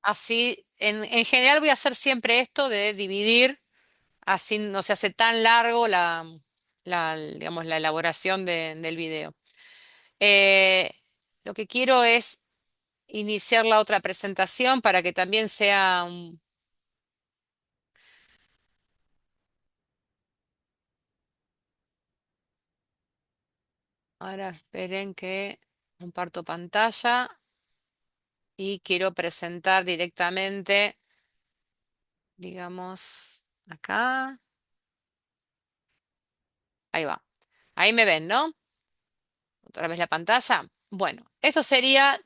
Así, en general voy a hacer siempre esto de dividir, así no se hace tan largo digamos, la elaboración del video. Eh, lo que quiero es iniciar la otra presentación para que también sea un... Ahora esperen que comparto pantalla y quiero presentar directamente, digamos, acá. Ahí va. Ahí me ven, ¿no? Otra vez la pantalla. Bueno, esto sería,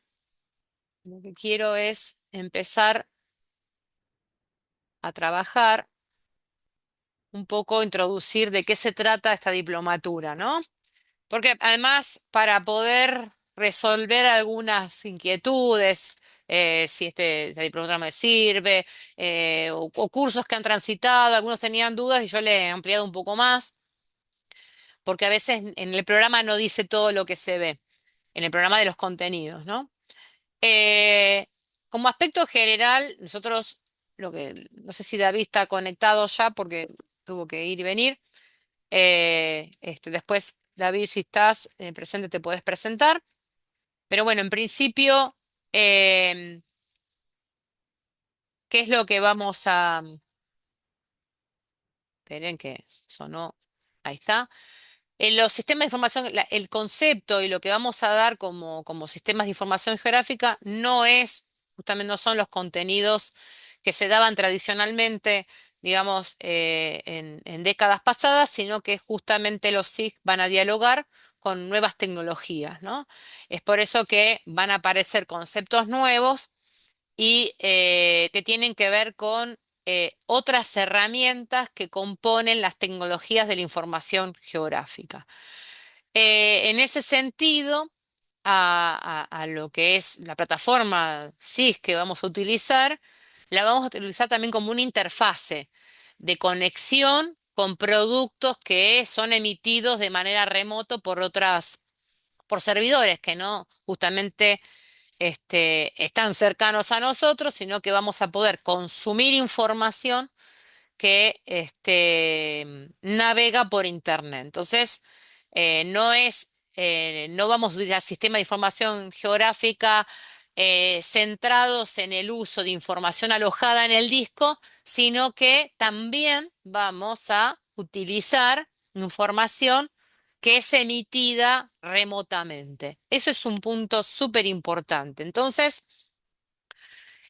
lo que quiero es empezar a trabajar un poco, introducir de qué se trata esta diplomatura, ¿no? Porque además, para poder resolver algunas inquietudes, si esta diplomatura me sirve, o cursos que han transitado, algunos tenían dudas y yo le he ampliado un poco más, porque a veces en el programa no dice todo lo que se ve, en el programa de los contenidos, ¿no? Eh, como aspecto general, nosotros, no sé si David está conectado ya porque tuvo que ir y venir. Después, David, si estás presente, te puedes presentar. Pero bueno, en principio, em, ¿qué es lo que vamos a... Esperen que sonó. Ahí está. En los sistemas de información, el concepto y lo que vamos a dar como sistemas de información geográfica justamente no son los contenidos que se daban tradicionalmente, digamos, en décadas pasadas, sino que justamente los SIG van a dialogar con nuevas tecnologías, ¿no? Es por eso que van a aparecer conceptos nuevos y que tienen que ver con otras herramientas que componen las tecnologías de la información geográfica. En ese sentido, a lo que es la plataforma SIS que vamos a utilizar, la vamos a utilizar también como una interfase de conexión con productos que son emitidos de manera remoto por servidores que no justamente están cercanos a nosotros, sino que vamos a poder consumir información que navega por Internet. Entonces, no vamos a ir al sistema de información geográfica centrados en el uso de información alojada en el disco, sino que también vamos a utilizar información que es emitida remotamente. Eso es un punto súper importante. Entonces,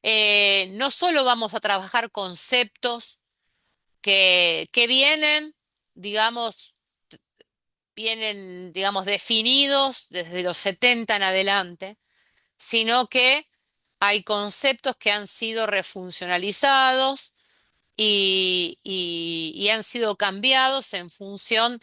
no solo vamos a trabajar conceptos que digamos, digamos, definidos desde los 70 en adelante, sino que hay conceptos que han sido refuncionalizados y han sido cambiados en función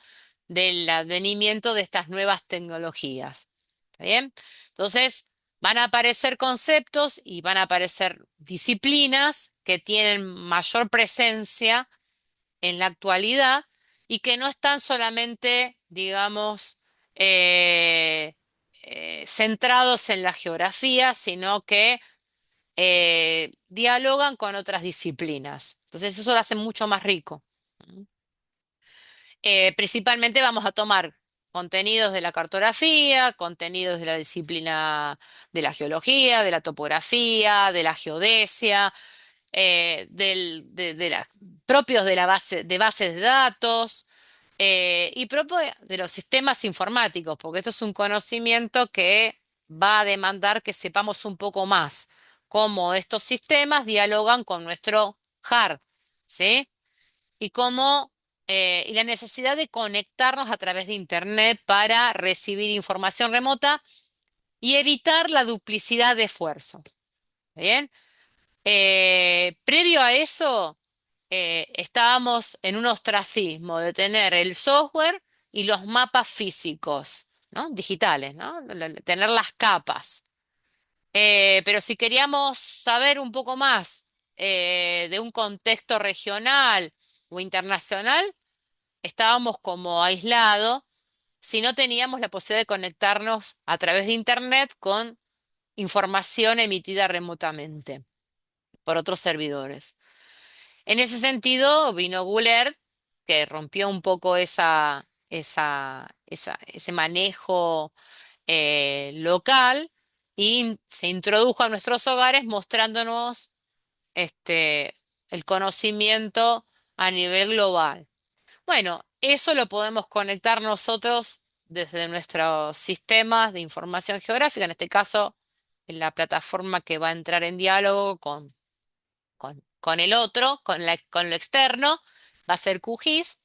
del advenimiento de estas nuevas tecnologías. ¿Está bien? Entonces, van a aparecer conceptos y van a aparecer disciplinas que tienen mayor presencia en la actualidad y que no están solamente, digamos, eh, centrados en la geografía, sino que dialogan con otras disciplinas. Entonces eso lo hace mucho más rico. ¿Mm? Principalmente vamos a tomar contenidos de la cartografía, contenidos de la disciplina de la geología, de la topografía, de la geodesia, propios de la base, de bases de datos y propio de los sistemas informáticos, porque esto es un conocimiento que va a demandar que sepamos un poco más cómo estos sistemas dialogan con nuestro hard, ¿sí? Y y la necesidad de conectarnos a través de Internet para recibir información remota y evitar la duplicidad de esfuerzo. ¿Bien? Previo a eso, estábamos en un ostracismo de tener el software y los mapas físicos, ¿no? Digitales, ¿no? Tener las capas. Pero si queríamos saber un poco más de un contexto regional o internacional, estábamos como aislados si no teníamos la posibilidad de conectarnos a través de Internet con información emitida remotamente. por otros servidores. En ese sentido, vino Goulart, que rompió un poco ese manejo local y se introdujo a nuestros hogares mostrándonos el conocimiento a nivel global. Bueno, eso lo podemos conectar nosotros desde nuestros sistemas de información geográfica, en este caso, en la plataforma que va a entrar en diálogo con el otro, con lo externo, va a ser QGIS,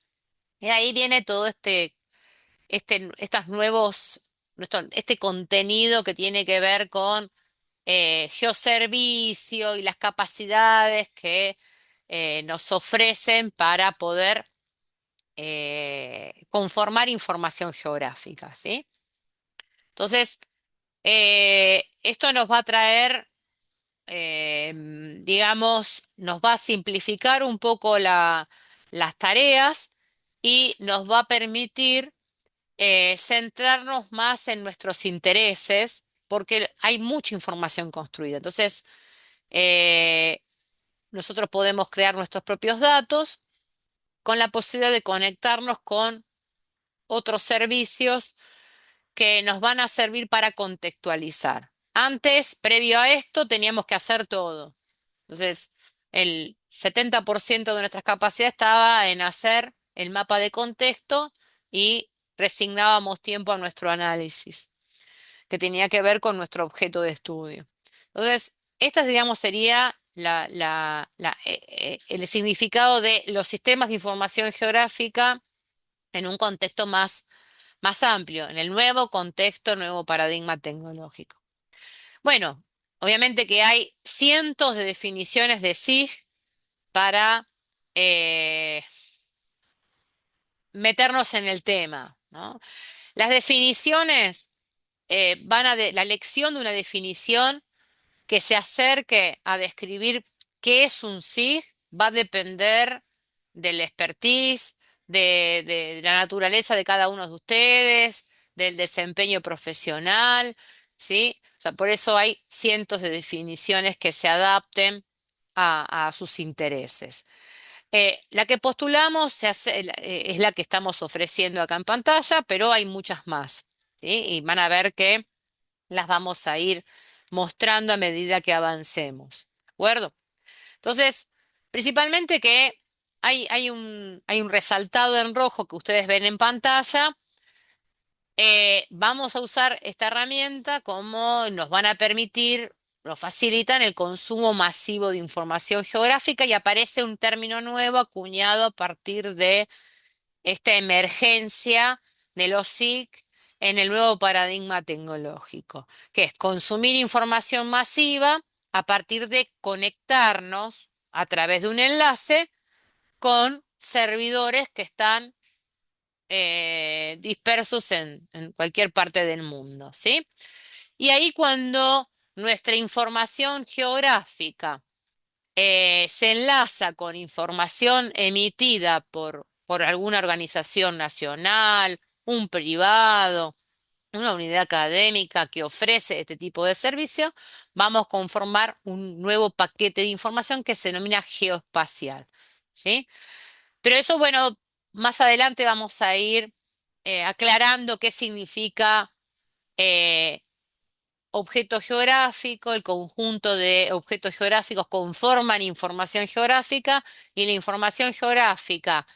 y ahí viene todo estos nuevos, este contenido que tiene que ver con geoservicio y las capacidades que nos ofrecen para poder conformar información geográfica, ¿sí? Entonces, esto nos va a traer, digamos, nos va a simplificar un poco las tareas y nos va a permitir centrarnos más en nuestros intereses, porque hay mucha información construida. Entonces, eh, nosotros podemos crear nuestros propios datos con la posibilidad de conectarnos con otros servicios que nos van a servir para contextualizar. Antes, previo a esto, teníamos que hacer todo. Entonces, el 70% de nuestras capacidades estaba en hacer el mapa de contexto y resignábamos tiempo a nuestro análisis, que tenía que ver con nuestro objeto de estudio. Entonces, esta, digamos, sería el significado de los sistemas de información geográfica en un contexto más amplio, en el nuevo contexto, nuevo paradigma tecnológico. Bueno, obviamente que hay cientos de definiciones de SIG para eh, meternos en el tema, ¿no? Las definiciones la elección de una definición que se acerque a describir qué es un SIG va a depender del expertise, de la naturaleza de cada uno de ustedes, del desempeño profesional, ¿sí? O sea, por eso hay cientos de definiciones que se adapten a sus intereses. La que postulamos es la que estamos ofreciendo acá en pantalla, pero hay muchas más, ¿sí? Y van a ver que las vamos a ir mostrando a medida que avancemos. ¿De acuerdo? Entonces, principalmente que hay un resaltado en rojo que ustedes ven en pantalla. Vamos a usar esta herramienta como nos van a permitir, nos facilitan el consumo masivo de información geográfica y aparece un término nuevo acuñado a partir de esta emergencia de los SIC en el nuevo paradigma tecnológico, que es consumir información masiva a partir de conectarnos a través de un enlace con servidores que están dispersos en cualquier parte del mundo, ¿sí? Y ahí cuando nuestra información geográfica se enlaza con información emitida por alguna organización nacional, un privado, una unidad académica que ofrece este tipo de servicio, vamos a conformar un nuevo paquete de información que se denomina geoespacial, ¿sí? Pero eso, bueno, más adelante vamos a ir aclarando qué significa eh, objeto geográfico, el conjunto de objetos geográficos conforman información geográfica y la información geográfica,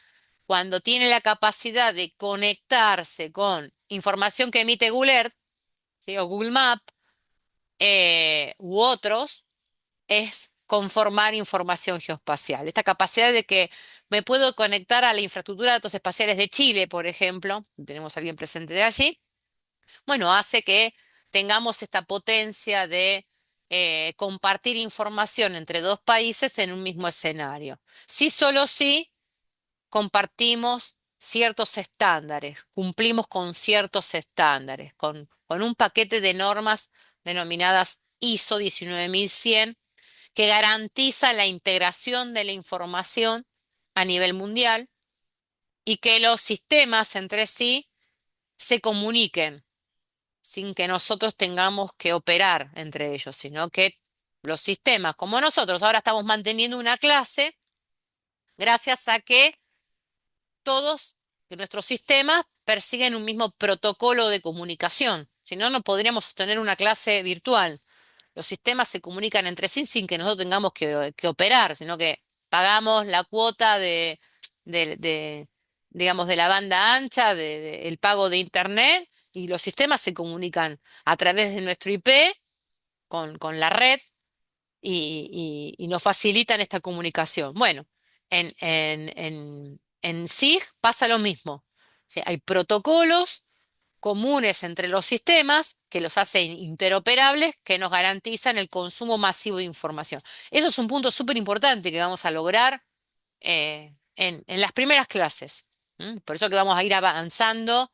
cuando tiene la capacidad de conectarse con información que emite Google Earth, ¿sí? O Google Map u otros, es conformar información geoespacial. Esta capacidad de que me puedo conectar a la infraestructura de datos espaciales de Chile, por ejemplo, tenemos a alguien presente de allí, bueno, hace que tengamos esta potencia de compartir información entre dos países en un mismo escenario. Sí, solo sí compartimos ciertos estándares, cumplimos con ciertos estándares, con un paquete de normas denominadas ISO 19100 que garantiza la integración de la información a nivel mundial y que los sistemas entre sí se comuniquen sin que nosotros tengamos que operar entre ellos, sino que los sistemas como nosotros ahora estamos manteniendo una clase gracias a que todos que nuestros sistemas persiguen un mismo protocolo de comunicación. Si no, no podríamos sostener una clase virtual. Los sistemas se comunican entre sí sin que nosotros tengamos que operar, sino que pagamos la cuota de, digamos, de la banda ancha, el pago de Internet, y los sistemas se comunican a través de nuestro IP con la red y nos facilitan esta comunicación. Bueno, en SIG pasa lo mismo. O sea, hay protocolos comunes entre los sistemas que los hacen interoperables, que nos garantizan el consumo masivo de información. Eso es un punto súper importante que vamos a lograr en las primeras clases. Por eso que vamos a ir avanzando,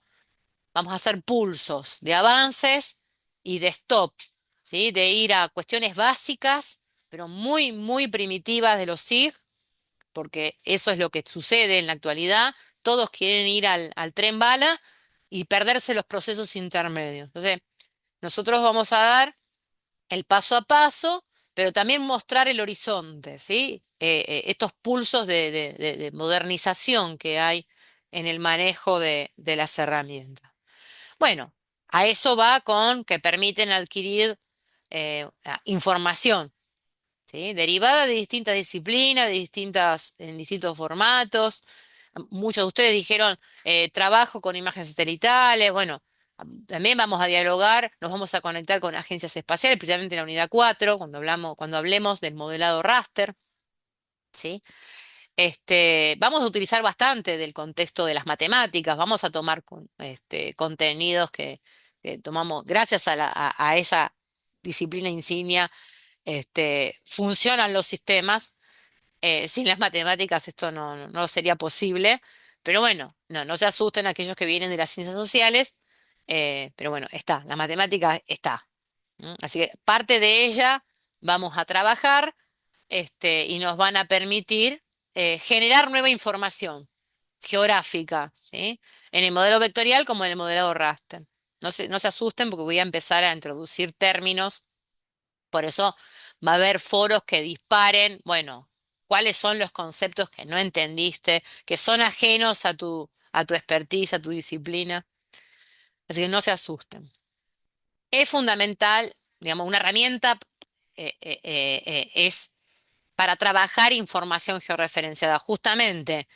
vamos a hacer pulsos de avances y de stop, ¿sí? De ir a cuestiones básicas, pero muy, muy primitivas de los SIG, porque eso es lo que sucede en la actualidad. Todos quieren ir al tren bala y perderse los procesos intermedios. Entonces, nosotros vamos a dar el paso a paso, pero también mostrar el horizonte, ¿sí? Estos pulsos de modernización que hay en el manejo de las herramientas. Bueno, a eso va con que permiten adquirir información, ¿sí? Derivada de distintas disciplinas, en distintos formatos. Muchos de ustedes dijeron, trabajo con imágenes satelitales. Bueno, también vamos a dialogar, nos vamos a conectar con agencias espaciales, especialmente en la unidad 4 cuando hablemos del modelado raster, ¿sí? Vamos a utilizar bastante del contexto de las matemáticas, vamos a tomar contenidos que tomamos gracias a esa disciplina insignia. Funcionan los sistemas. Sin las matemáticas esto no sería posible, pero bueno, no se asusten aquellos que vienen de las ciencias sociales, pero bueno, está, la matemática está. Así que parte de ella vamos a trabajar, y nos van a permitir generar nueva información geográfica, ¿sí? En el modelo vectorial como en el modelado raster. No se asusten porque voy a empezar a introducir términos, por eso va a haber foros que disparen, bueno, cuáles son los conceptos que no entendiste, que son ajenos a tu expertise, a tu disciplina. Así que no se asusten. Es fundamental, digamos, una herramienta es para trabajar información georreferenciada, justamente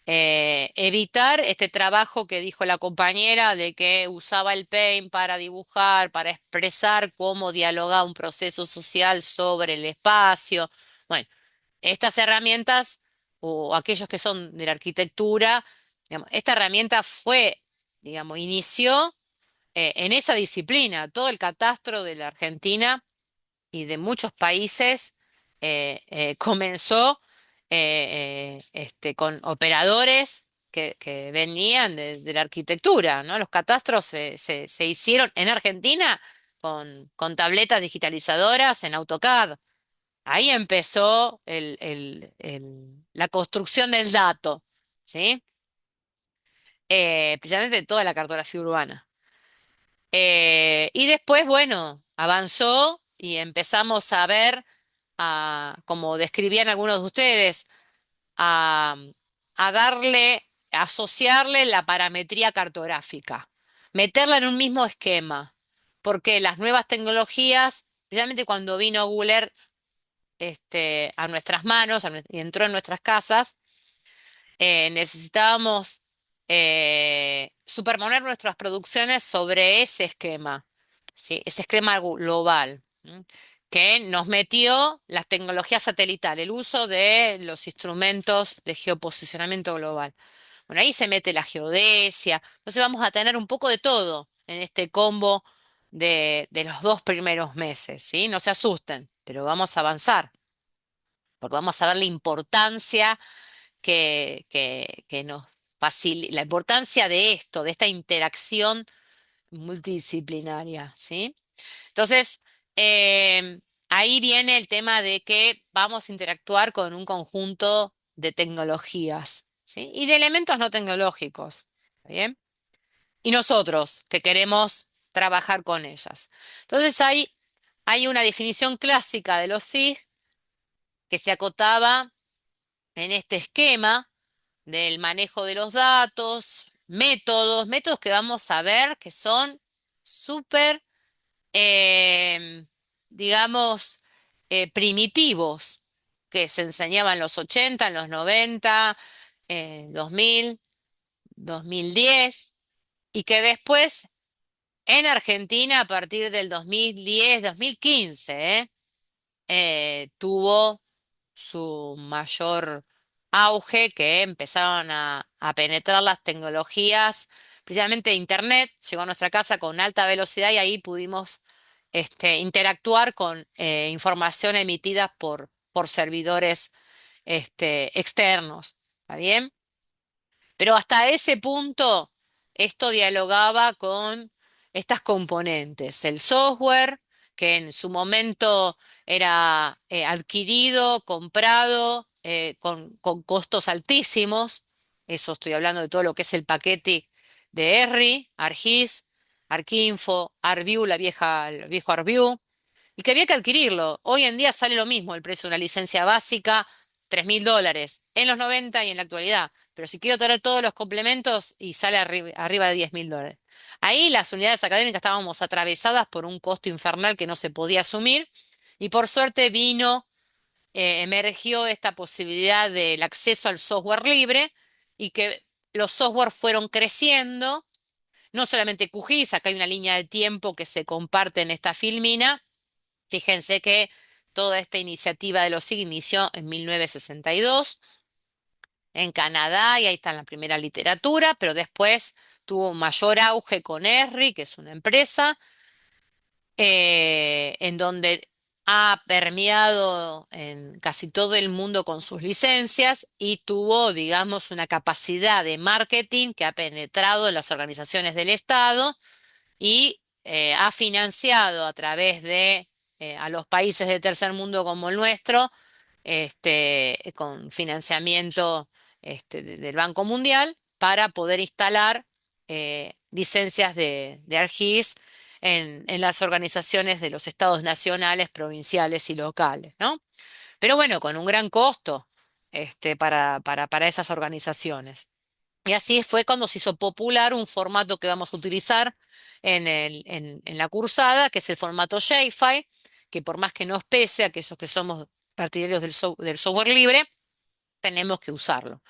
evitar este trabajo que dijo la compañera de que usaba el Paint para dibujar, para expresar cómo dialoga un proceso social sobre el espacio. Bueno, estas herramientas o aquellos que son de la arquitectura, digamos, esta herramienta inició en esa disciplina. Todo el catastro de la Argentina y de muchos países comenzó con operadores que venían de la arquitectura, ¿no? Los catastros se hicieron en Argentina con tabletas digitalizadoras en AutoCAD. Ahí empezó la construcción del dato, ¿sí? Precisamente de toda la cartografía urbana. Y después, bueno, avanzó y empezamos a ver, como describían algunos de ustedes, a, a asociarle la parametría cartográfica, meterla en un mismo esquema, porque las nuevas tecnologías, especialmente cuando vino Google Earth, a nuestras manos y entró en nuestras casas, necesitábamos superponer nuestras producciones sobre ese esquema, ¿sí? Ese esquema global, ¿m? Que nos metió las tecnologías satelitales, el uso de los instrumentos de geoposicionamiento global. Bueno, ahí se mete la geodesia, entonces vamos a tener un poco de todo en este combo de los 2 primeros meses, ¿sí? No se asusten, pero vamos a avanzar, porque vamos a ver la importancia que nos facilita, la importancia de esto, de esta interacción multidisciplinaria, ¿sí? Entonces, ahí viene el tema de que vamos a interactuar con un conjunto de tecnologías, ¿sí? Y de elementos no tecnológicos, ¿está bien? Y nosotros que queremos trabajar con ellas. Entonces, hay hay una definición clásica de los SIG que se acotaba en este esquema del manejo de los datos, métodos que vamos a ver que son súper, em, digamos, primitivos, que se enseñaban en los 80, en los 90, 2000, 2010, y que después en Argentina a partir del 2010, 2015, tuvo su mayor auge, que empezaron a penetrar las tecnologías, precisamente Internet, llegó a nuestra casa con alta velocidad y ahí pudimos interactuar con información emitida por servidores externos. ¿Está bien? Pero hasta ese punto, esto dialogaba con estas componentes. El software, que en su momento era adquirido, comprado, con costos altísimos. Eso estoy hablando de todo lo que es el paquete de ERRI, ARGIS, ARKinfo, ARView, el viejo ARView, y que había que adquirirlo. Hoy en día sale lo mismo el precio de una licencia básica, $3.000, en los 90 y en la actualidad. Pero si quiero tener todos los complementos y sale arriba de $10.000. Ahí las unidades académicas estábamos atravesadas por un costo infernal que no se podía asumir y por suerte emergió esta posibilidad del acceso al software libre y que los software fueron creciendo, no solamente QGIS, acá hay una línea de tiempo que se comparte en esta filmina. Fíjense que toda esta iniciativa de los SIG inició en 1962 en Canadá y ahí está la primera literatura, pero después tuvo un mayor auge con ESRI, que es una empresa, en donde ha permeado en casi todo el mundo con sus licencias y tuvo, digamos, una capacidad de marketing que ha penetrado en las organizaciones del Estado y ha financiado a través de a los países de tercer mundo como el nuestro, con financiamiento del Banco Mundial para poder instalar licencias de ARGIS en las organizaciones de los estados nacionales, provinciales y locales, ¿no? Pero bueno, con un gran costo para esas organizaciones. Y así fue cuando se hizo popular un formato que vamos a utilizar en la cursada, que es el formato Shapefile, que por más que nos pese a aquellos que somos partidarios del software libre, tenemos que usarlo.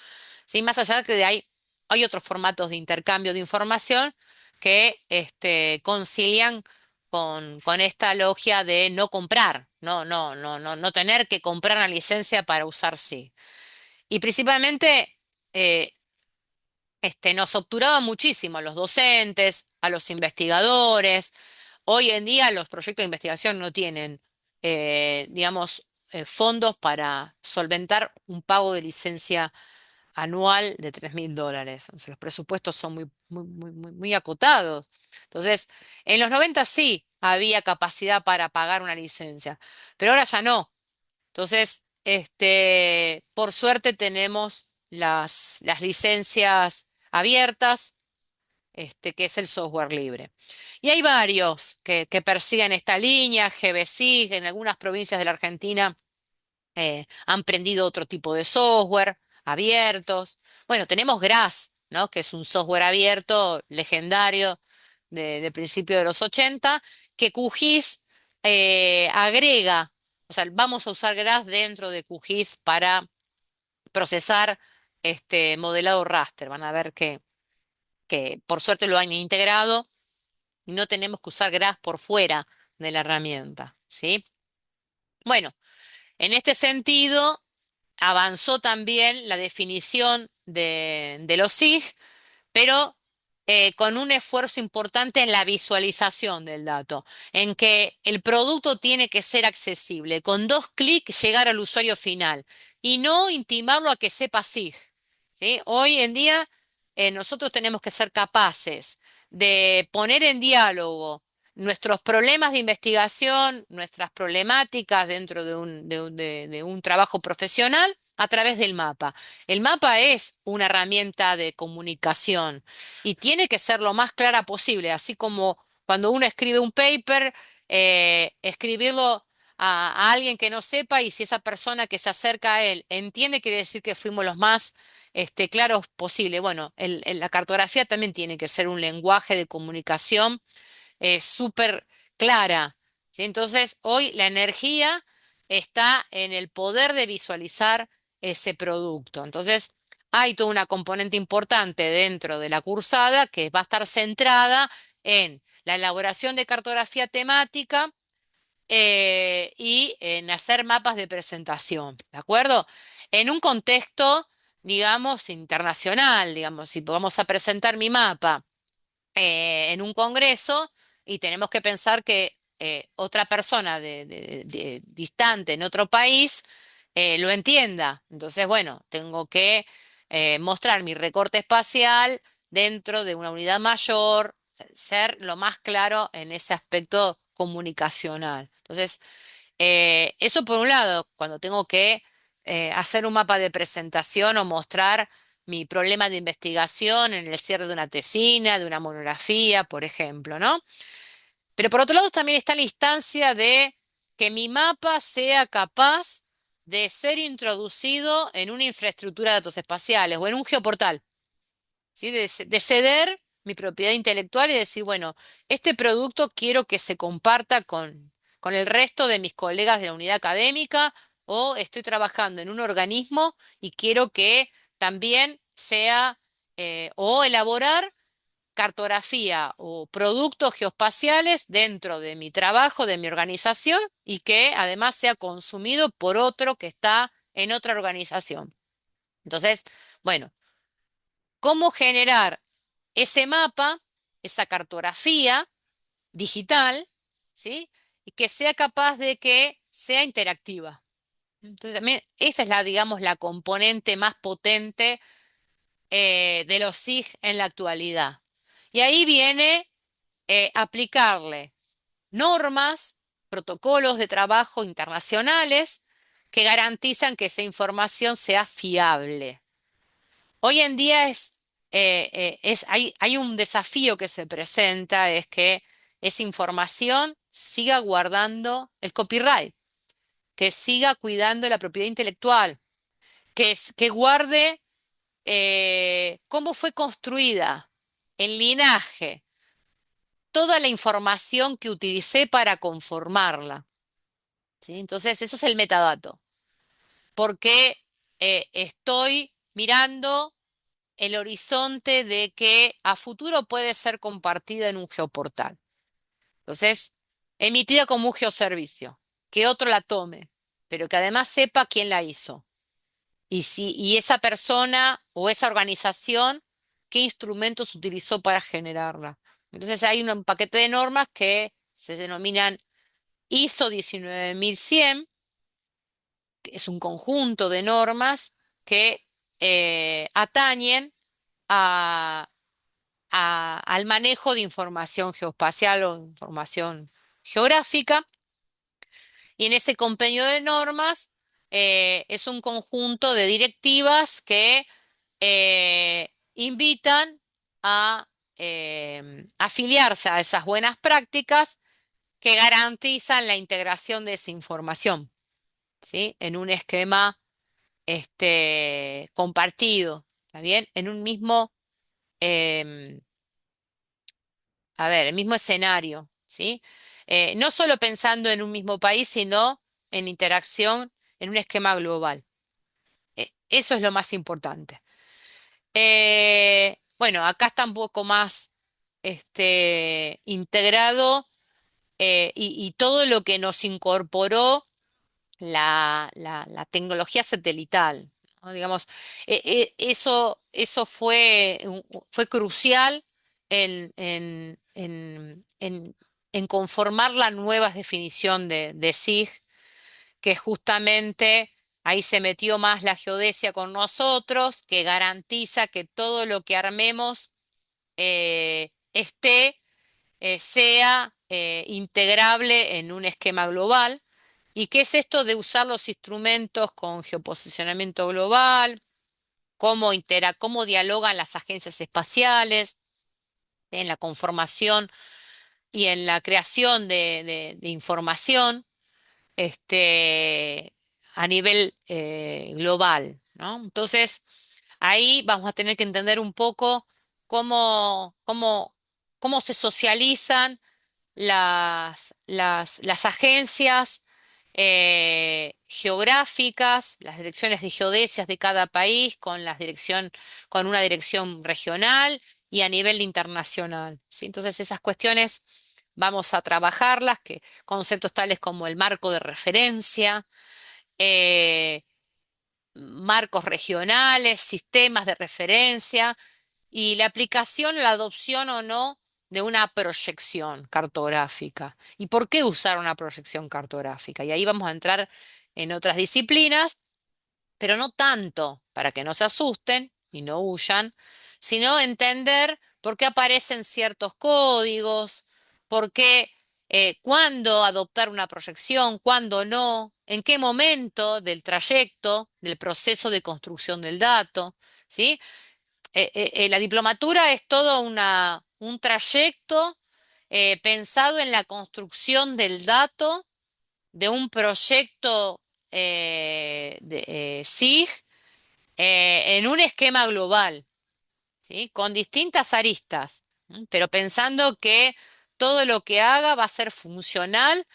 ¿Sí? Más allá de que hay otros formatos de intercambio de información que concilian con esta logia de no comprar, no tener que comprar una licencia para usar sí. Y principalmente nos obturaba muchísimo a los docentes, a los investigadores. Hoy en día los proyectos de investigación no tienen, digamos, fondos para solventar un pago de licencia anual de $3.000. Entonces, los presupuestos son muy acotados. Entonces, en los 90 sí había capacidad para pagar una licencia, pero ahora ya no. Entonces, por suerte tenemos las licencias abiertas, que es el software libre. Y hay varios que persiguen esta línea, GBSIG, en algunas provincias de la Argentina han prendido otro tipo de software abiertos. Bueno, tenemos GRAS, ¿no? Que es un software abierto legendario de principio de los 80, que QGIS agrega, o sea, vamos a usar GRAS dentro de QGIS para procesar este modelado raster. Van a ver que por suerte lo han integrado y no tenemos que usar GRAS por fuera de la herramienta, ¿sí? Bueno, en este sentido, avanzó también la definición de los SIG, pero con un esfuerzo importante en la visualización del dato, en que el producto tiene que ser accesible, con 2 clics llegar al usuario final y no intimarlo a que sepa SIG. ¿Sí? Hoy en día nosotros tenemos que ser capaces de poner en diálogo nuestros problemas de investigación, nuestras problemáticas dentro de un trabajo profesional a través del mapa. El mapa es una herramienta de comunicación y tiene que ser lo más clara posible, así como cuando uno escribe un paper, escribirlo a alguien que no sepa y si esa persona que se acerca a él entiende, quiere decir que fuimos los más claros posible. Bueno, la cartografía también tiene que ser un lenguaje de comunicación súper clara. ¿Sí? Entonces, hoy la energía está en el poder de visualizar ese producto. Entonces, hay toda una componente importante dentro de la cursada que va a estar centrada en la elaboración de cartografía temática y en hacer mapas de presentación, ¿de acuerdo? En un contexto, digamos, internacional, digamos, si vamos a presentar mi mapa en un congreso y tenemos que pensar que otra persona distante en otro país lo entienda. Entonces, bueno, tengo que mostrar mi recorte espacial dentro de una unidad mayor, ser lo más claro en ese aspecto comunicacional. Entonces, eso por un lado, cuando tengo que hacer un mapa de presentación o mostrar mi problema de investigación en el cierre de una tesina, de una monografía, por ejemplo, ¿no? Pero por otro lado también está la instancia de que mi mapa sea capaz de ser introducido en una infraestructura de datos espaciales o en un geoportal. ¿Sí? De ceder mi propiedad intelectual y decir, bueno, este producto quiero que se comparta con el resto de mis colegas de la unidad académica o estoy trabajando en un organismo y quiero que también sea o elaborar cartografía o productos geoespaciales dentro de mi trabajo, de mi organización y que además sea consumido por otro que está en otra organización. Entonces, bueno, ¿cómo generar ese mapa, esa cartografía digital, ¿sí? Y que sea capaz de que sea interactiva? Entonces, también esta es la, digamos, la componente más potente de los SIG en la actualidad. Y ahí viene aplicarle normas, protocolos de trabajo internacionales que garantizan que esa información sea fiable. Hoy en día hay un desafío que se presenta, es que esa información siga guardando el copyright, que siga cuidando la propiedad intelectual, que guarde cómo fue construida, el linaje, toda la información que utilicé para conformarla. ¿Sí? Entonces, eso es el metadato, porque estoy mirando el horizonte de que a futuro puede ser compartida en un geoportal. Entonces, emitida como un geoservicio, que otro la tome, pero que además sepa quién la hizo. Y esa persona o esa organización, qué instrumentos utilizó para generarla. Entonces hay un paquete de normas que se denominan ISO 19100, que es un conjunto de normas que atañen a al manejo de información geoespacial o información geográfica. Y en ese compendio de normas es un conjunto de directivas que invitan a afiliarse a esas buenas prácticas que garantizan la integración de esa información, ¿sí? En un esquema compartido, ¿está bien? En un mismo em, a ver, el mismo escenario, ¿sí? No solo pensando en un mismo país, sino en interacción en un esquema global. Eso es lo más importante. Bueno, acá está un poco más integrado y todo lo que nos incorporó la tecnología satelital, ¿no? Digamos, eso fue crucial en conformar la nueva definición de SIG, que justamente ahí se metió más la geodesia con nosotros, que garantiza que todo lo que armemos sea integrable en un esquema global. ¿Y qué es esto de usar los instrumentos con geoposicionamiento global? Cómo dialogan las agencias espaciales en la conformación y en la creación de información a nivel global, ¿no? Entonces, ahí vamos a tener que entender un poco cómo, cómo, cómo se socializan las agencias geográficas, las direcciones de geodesias de cada país con una dirección regional y a nivel internacional, ¿sí? Entonces esas cuestiones vamos a trabajarlas, que conceptos tales como el marco de referencia, eh, marcos regionales, sistemas de referencia y la aplicación, la adopción o no de una proyección cartográfica. ¿Y por qué usar una proyección cartográfica? Y ahí vamos a entrar en otras disciplinas, pero no tanto para que no se asusten y no huyan, sino entender por qué aparecen ciertos códigos, por qué, cuándo adoptar una proyección, cuándo no, en qué momento del trayecto, del proceso de construcción del dato, ¿sí? La diplomatura es todo un trayecto pensado en la construcción del dato de un proyecto SIG en un esquema global, ¿sí? Con distintas aristas, ¿m? Pero pensando que todo lo que haga va a ser funcional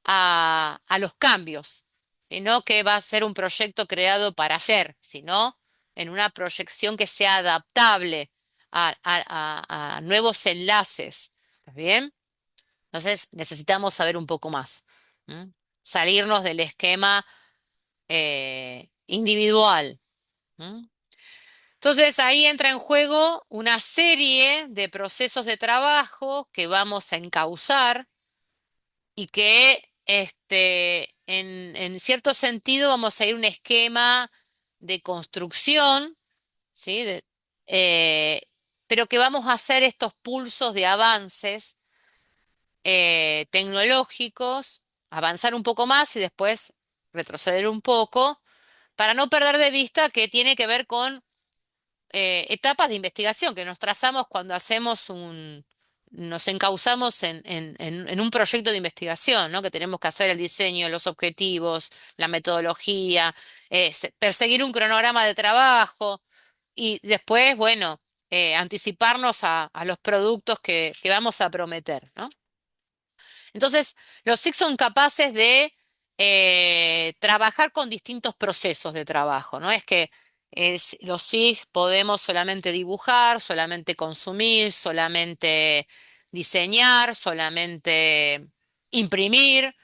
a los cambios, y no que va a ser un proyecto creado para ayer, sino en una proyección que sea adaptable a nuevos enlaces. ¿Está bien? Entonces necesitamos saber un poco más. ¿M? Salirnos del esquema individual. ¿M? Entonces ahí entra en juego una serie de procesos de trabajo que vamos a encauzar y que en cierto sentido vamos a ir a un esquema de construcción, ¿sí? Eh, pero que vamos a hacer estos pulsos de avances tecnológicos, avanzar un poco más y después retroceder un poco, para no perder de vista que tiene que ver con etapas de investigación que nos trazamos cuando nos encauzamos en un proyecto de investigación, ¿no? Que tenemos que hacer el diseño, los objetivos, la metodología, perseguir un cronograma de trabajo y después, bueno, anticiparnos a los productos que vamos a prometer, ¿no? Entonces, los SIG son capaces de trabajar con distintos procesos de trabajo, ¿no? Es que los SIG podemos solamente dibujar, solamente consumir, solamente diseñar, solamente imprimir,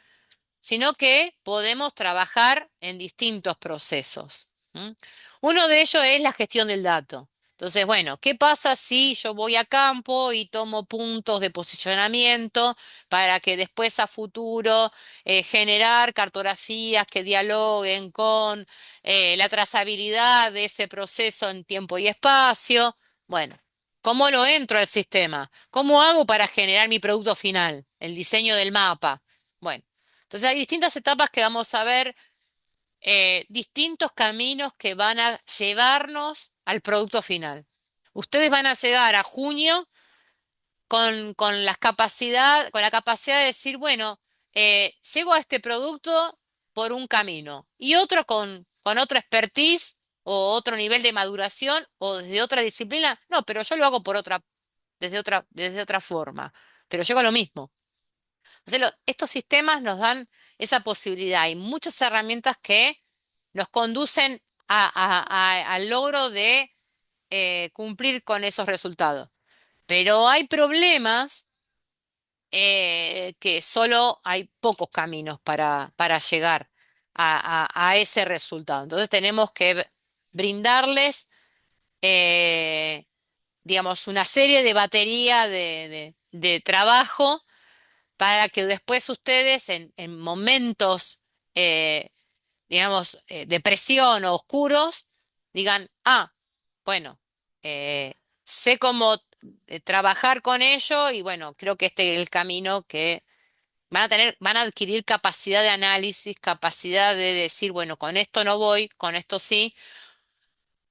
sino que podemos trabajar en distintos procesos. ¿M? Uno de ellos es la gestión del dato. Entonces, bueno, ¿qué pasa si yo voy a campo y tomo puntos de posicionamiento para que después a futuro generar cartografías que dialoguen con la trazabilidad de ese proceso en tiempo y espacio? Bueno, ¿cómo lo entro al sistema? ¿Cómo hago para generar mi producto final? El diseño del mapa. Bueno. Entonces hay distintas etapas que vamos a ver, distintos caminos que van a llevarnos al producto final. Ustedes van a llegar a junio con la capacidad de decir, bueno, llego a este producto por un camino y otro con otro expertise o otro nivel de maduración o desde otra disciplina. No, pero yo lo hago desde otra forma, pero llego a lo mismo. Entonces, estos sistemas nos dan esa posibilidad. Hay muchas herramientas que nos conducen al logro de cumplir con esos resultados. Pero hay problemas que solo hay pocos caminos para llegar a ese resultado. Entonces tenemos que brindarles, eh, digamos, una serie de batería de trabajo para que después ustedes en momentos, eh, digamos, de presión o oscuros, digan, ah, bueno, sé cómo trabajar con ello y bueno, creo que este es el camino que van a adquirir capacidad de análisis, capacidad de decir, bueno, con esto no voy, con esto sí.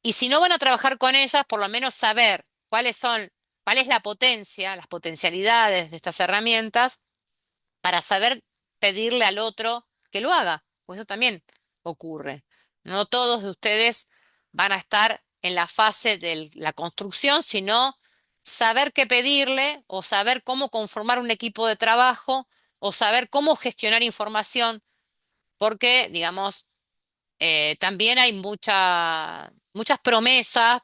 Y si no van a trabajar con ellas, por lo menos saber cuáles son cuál es la potencia, las potencialidades de estas herramientas para saber pedirle al otro que lo haga, pues eso también ocurre. No todos de ustedes van a estar en la fase de la construcción, sino saber qué pedirle o saber cómo conformar un equipo de trabajo o saber cómo gestionar información, porque, digamos, también hay muchas promesas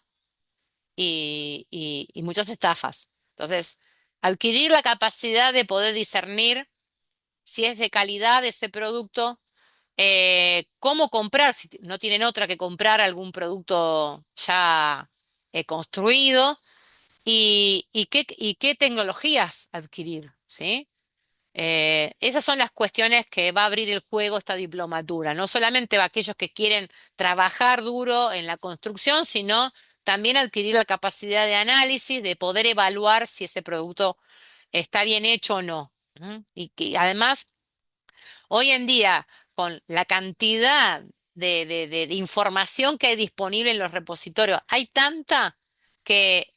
y muchas estafas. Entonces, adquirir la capacidad de poder discernir si es de calidad ese producto, cómo comprar, si no tienen otra que comprar algún producto ya construido y qué tecnologías adquirir, ¿sí? Esas son las cuestiones que va a abrir el juego esta diplomatura. No solamente va a aquellos que quieren trabajar duro en la construcción, sino también adquirir la capacidad de análisis, de poder evaluar si ese producto está bien hecho o no. ¿Mm? Y que además, hoy en día, con la cantidad de información que hay disponible en los repositorios, hay tanta que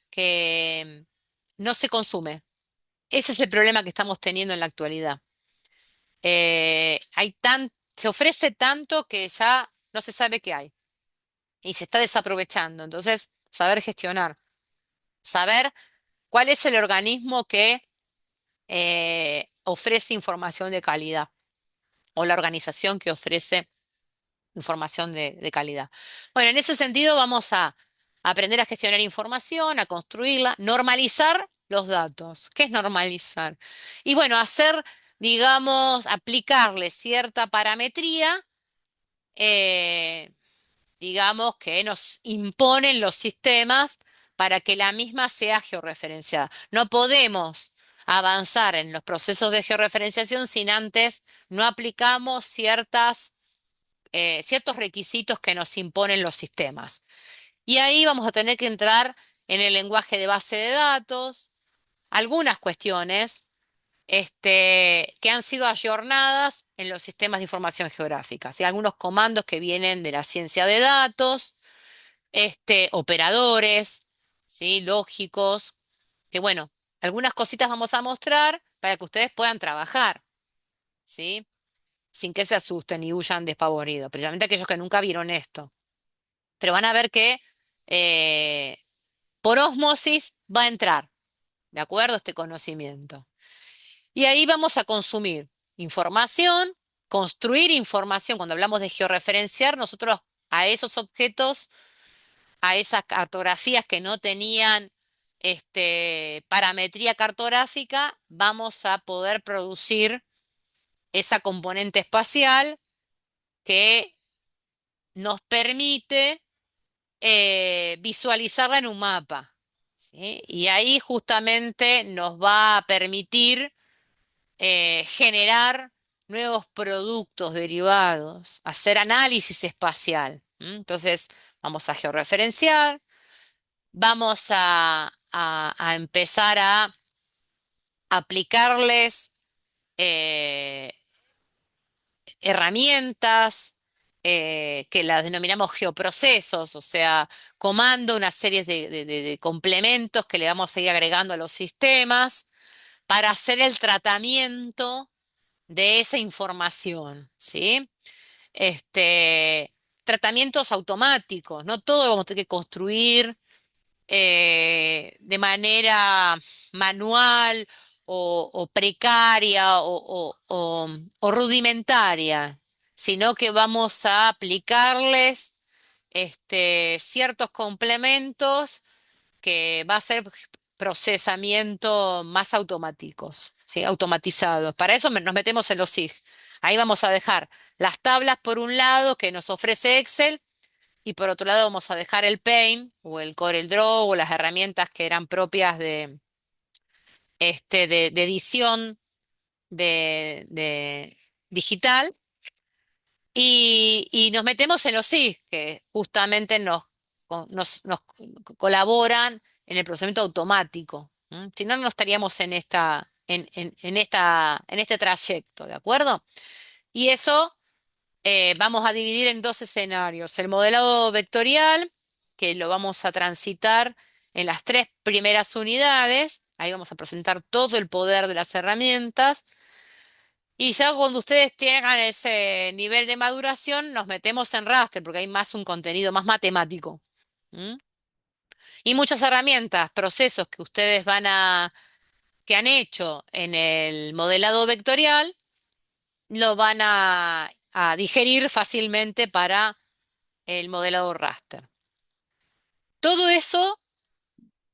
no se consume. Ese es el problema que estamos teniendo en la actualidad. Se ofrece tanto que ya no se sabe qué hay y se está desaprovechando. Entonces, saber gestionar, saber cuál es el organismo que ofrece información de calidad o la organización que ofrece información de calidad. Bueno, en ese sentido vamos a aprender a gestionar información, a construirla, normalizar los datos. ¿Qué es normalizar? Y bueno, hacer, digamos, aplicarle cierta parametría, eh, digamos, que nos imponen los sistemas para que la misma sea georreferenciada. No podemos avanzar en los procesos de georreferenciación sin antes no aplicamos ciertos requisitos que nos imponen los sistemas. Y ahí vamos a tener que entrar en el lenguaje de base de datos, algunas cuestiones que han sido ayornadas en los sistemas de información geográfica. ¿Sí? Algunos comandos que vienen de la ciencia de datos, operadores, ¿sí? Lógicos, que bueno, algunas cositas vamos a mostrar para que ustedes puedan trabajar, ¿sí? Sin que se asusten y huyan despavoridos, precisamente aquellos que nunca vieron esto. Pero van a ver que eh, por ósmosis va a entrar, ¿de acuerdo? Este conocimiento. Y ahí vamos a consumir información, construir información. Cuando hablamos de georreferenciar, nosotros a esos objetos, a esas cartografías que no tenían parametría cartográfica, vamos a poder producir esa componente espacial que nos permite visualizarla en un mapa. ¿Sí? Y ahí justamente nos va a permitir generar nuevos productos derivados, hacer análisis espacial. ¿M? Entonces, vamos a georreferenciar, vamos a empezar a aplicarles eh, herramientas que las denominamos geoprocesos, o sea, comando, una serie de complementos que le vamos a ir agregando a los sistemas para hacer el tratamiento de esa información, ¿sí? Tratamientos automáticos, no todo lo vamos a tener que construir de manera manual o precaria o rudimentaria, sino que vamos a aplicarles ciertos complementos que va a ser procesamiento más automáticos, ¿sí? Automatizados. Para eso nos metemos en los SIG. Ahí vamos a dejar las tablas por un lado que nos ofrece Excel y por otro lado vamos a dejar el Paint o el CorelDRAW o las herramientas que eran propias de edición de digital y nos metemos en los SIG que justamente nos colaboran en el procesamiento automático. ¿M? Si no, no estaríamos en este trayecto, ¿de acuerdo? Y eso vamos a dividir en dos escenarios. El modelado vectorial, que lo vamos a transitar en las tres primeras unidades. Ahí vamos a presentar todo el poder de las herramientas. Y ya cuando ustedes tengan ese nivel de maduración, nos metemos en raster, porque hay más un contenido más matemático. ¿M? Y muchas herramientas, procesos que ustedes que han hecho en el modelado vectorial, lo van a digerir fácilmente para el modelado raster. Todo eso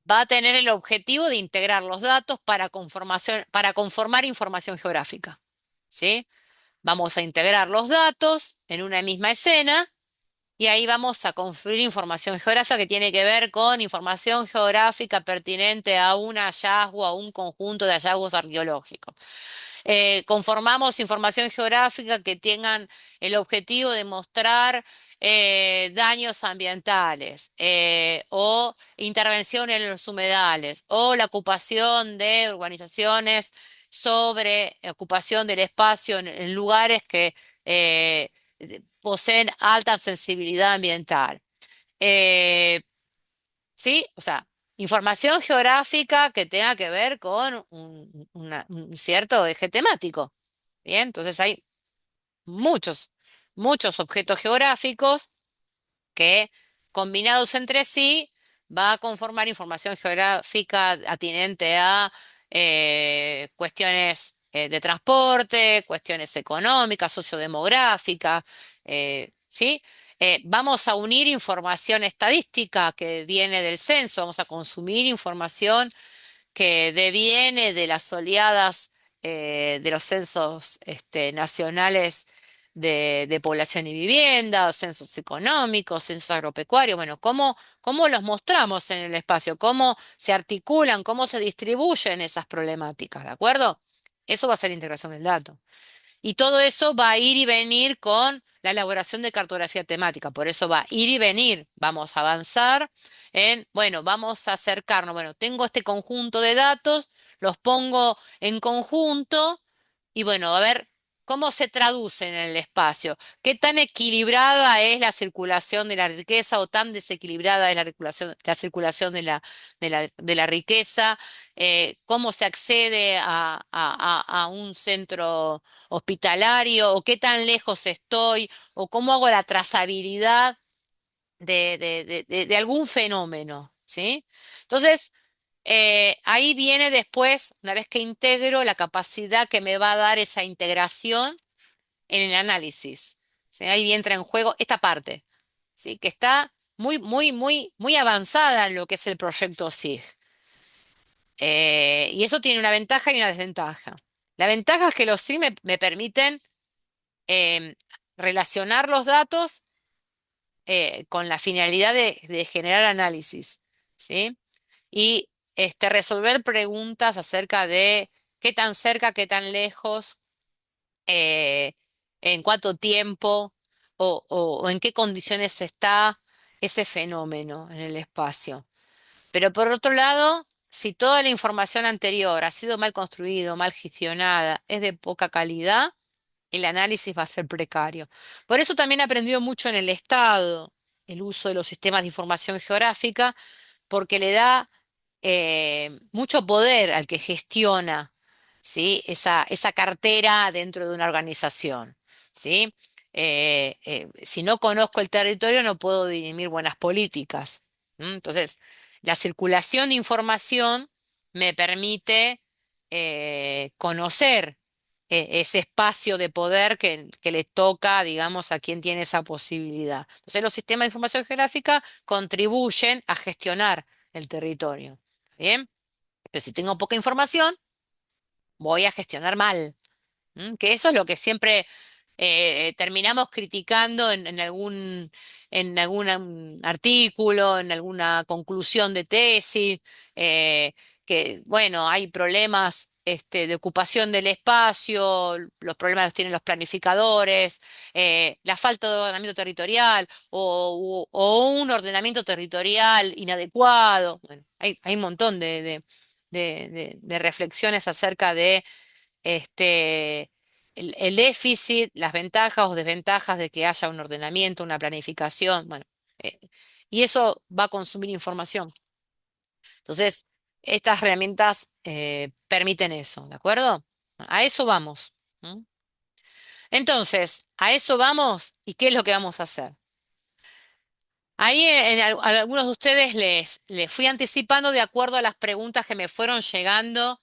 va a tener el objetivo de integrar los datos para conformar información geográfica. ¿Sí? Vamos a integrar los datos en una misma escena y ahí vamos a construir información geográfica que tiene que ver con información geográfica pertinente a un hallazgo, a un conjunto de hallazgos arqueológicos. Conformamos información geográfica que tengan el objetivo de mostrar daños ambientales o intervención en los humedales o la ocupación de urbanizaciones sobre ocupación del espacio en lugares que poseen alta sensibilidad ambiental. Eh, ¿Sí? O sea, información geográfica que tenga que ver con un cierto eje temático. Bien, entonces hay muchos, muchos objetos geográficos que combinados entre sí va a conformar información geográfica atinente a cuestiones de transporte, cuestiones económicas, sociodemográficas, ¿sí? Vamos a unir información estadística que viene del censo, vamos a consumir información que deviene de las oleadas de los censos nacionales de población y vivienda, censos económicos, censos agropecuarios, bueno, cómo los mostramos en el espacio, cómo se articulan, cómo se distribuyen esas problemáticas, ¿de acuerdo? Eso va a ser integración del dato. Y todo eso va a ir y venir con la elaboración de cartografía temática. Por eso va a ir y venir. Vamos a avanzar bueno, vamos a acercarnos. Bueno, tengo este conjunto de datos, los pongo en conjunto y bueno, a ver cómo se traducen en el espacio. ¿Qué tan equilibrada es la circulación de la riqueza o tan desequilibrada es la circulación de la riqueza? ¿Cómo se accede a un centro hospitalario o qué tan lejos estoy o cómo hago la trazabilidad de algún fenómeno, ¿sí? Entonces, ahí viene después, una vez que integro, la capacidad que me va a dar esa integración en el análisis. ¿Sí? Ahí entra en juego esta parte, ¿sí? Que está muy, muy, muy, muy avanzada en lo que es el proyecto SIG. Y eso tiene una ventaja y una desventaja. La ventaja es que los SIG me permiten em, relacionar los datos con la finalidad de generar análisis, ¿sí? Y resolver preguntas acerca de qué tan cerca, qué tan lejos, eh, en cuánto tiempo o en qué condiciones está ese fenómeno en el espacio. Pero por otro lado, si toda la información anterior ha sido mal construida, mal gestionada, es de poca calidad, el análisis va a ser precario. Por eso también he aprendido mucho en el Estado el uso de los sistemas de información geográfica, porque le da mucho poder al que gestiona, ¿sí? Esa cartera dentro de una organización, ¿sí? Si no conozco el territorio, no puedo dirimir buenas políticas. Entonces, la circulación de información me permite conocer ese espacio de poder que le toca, digamos, a quien tiene esa posibilidad. Entonces, los sistemas de información geográfica contribuyen a gestionar el territorio. ¿Bien? Pero si tengo poca información, voy a gestionar mal. Que eso es lo que siempre terminamos criticando en algún artículo, en alguna conclusión de tesis, que bueno, hay problemas de ocupación del espacio, los problemas los tienen los planificadores, la falta de ordenamiento territorial o un ordenamiento territorial inadecuado. Bueno, hay un montón de reflexiones acerca de el déficit, las ventajas o desventajas de que haya un ordenamiento, una planificación, bueno, eh, y eso va a consumir información. Entonces, estas herramientas permiten eso, ¿de acuerdo? A eso vamos. ¿M? Entonces, a eso vamos, ¿y qué es lo que vamos a hacer? Ahí a algunos de ustedes les fui anticipando de acuerdo a las preguntas que me fueron llegando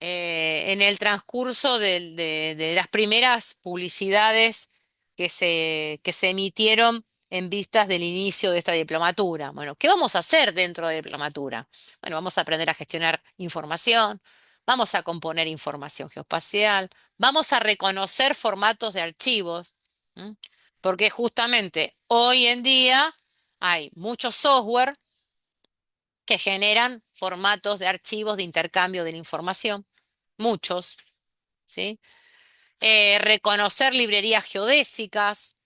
en el transcurso de las primeras publicidades que se emitieron en vistas del inicio de esta diplomatura. Bueno, ¿qué vamos a hacer dentro de la diplomatura? Bueno, vamos a aprender a gestionar información, vamos a componer información geoespacial, vamos a reconocer formatos de archivos, ¿m? Porque justamente hoy en día hay mucho software que generan formatos de archivos de intercambio de la información, muchos, ¿sí? Reconocer librerías geodésicas,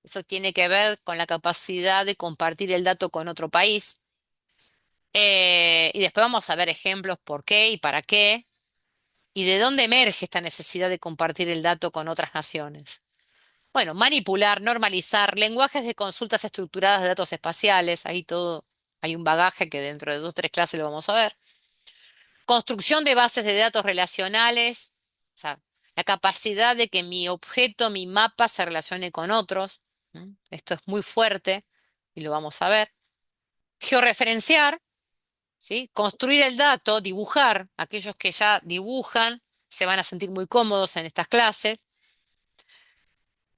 eso tiene que ver con la capacidad de compartir el dato con otro país. Y después vamos a ver ejemplos por qué y para qué, y de dónde emerge esta necesidad de compartir el dato con otras naciones. Bueno, manipular, normalizar, lenguajes de consultas estructuradas de datos espaciales, ahí todo, hay un bagaje que dentro de 2 o 3 clases lo vamos a ver. Construcción de bases de datos relacionales, o sea, la capacidad de que mi objeto, mi mapa se relacione con otros. Esto es muy fuerte y lo vamos a ver. Georreferenciar, ¿sí? Construir el dato, dibujar. Aquellos que ya dibujan se van a sentir muy cómodos en estas clases.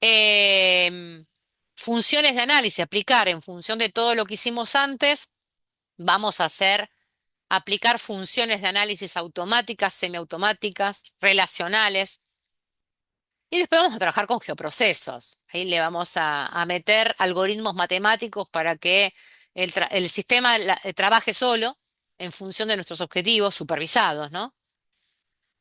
Em, Funciones de análisis, aplicar en función de todo lo que hicimos antes, vamos a hacer aplicar funciones de análisis automáticas, semiautomáticas, relacionales. Y después vamos a trabajar con geoprocesos. Ahí le vamos a meter algoritmos matemáticos para que el sistema trabaje solo en función de nuestros objetivos supervisados, ¿no?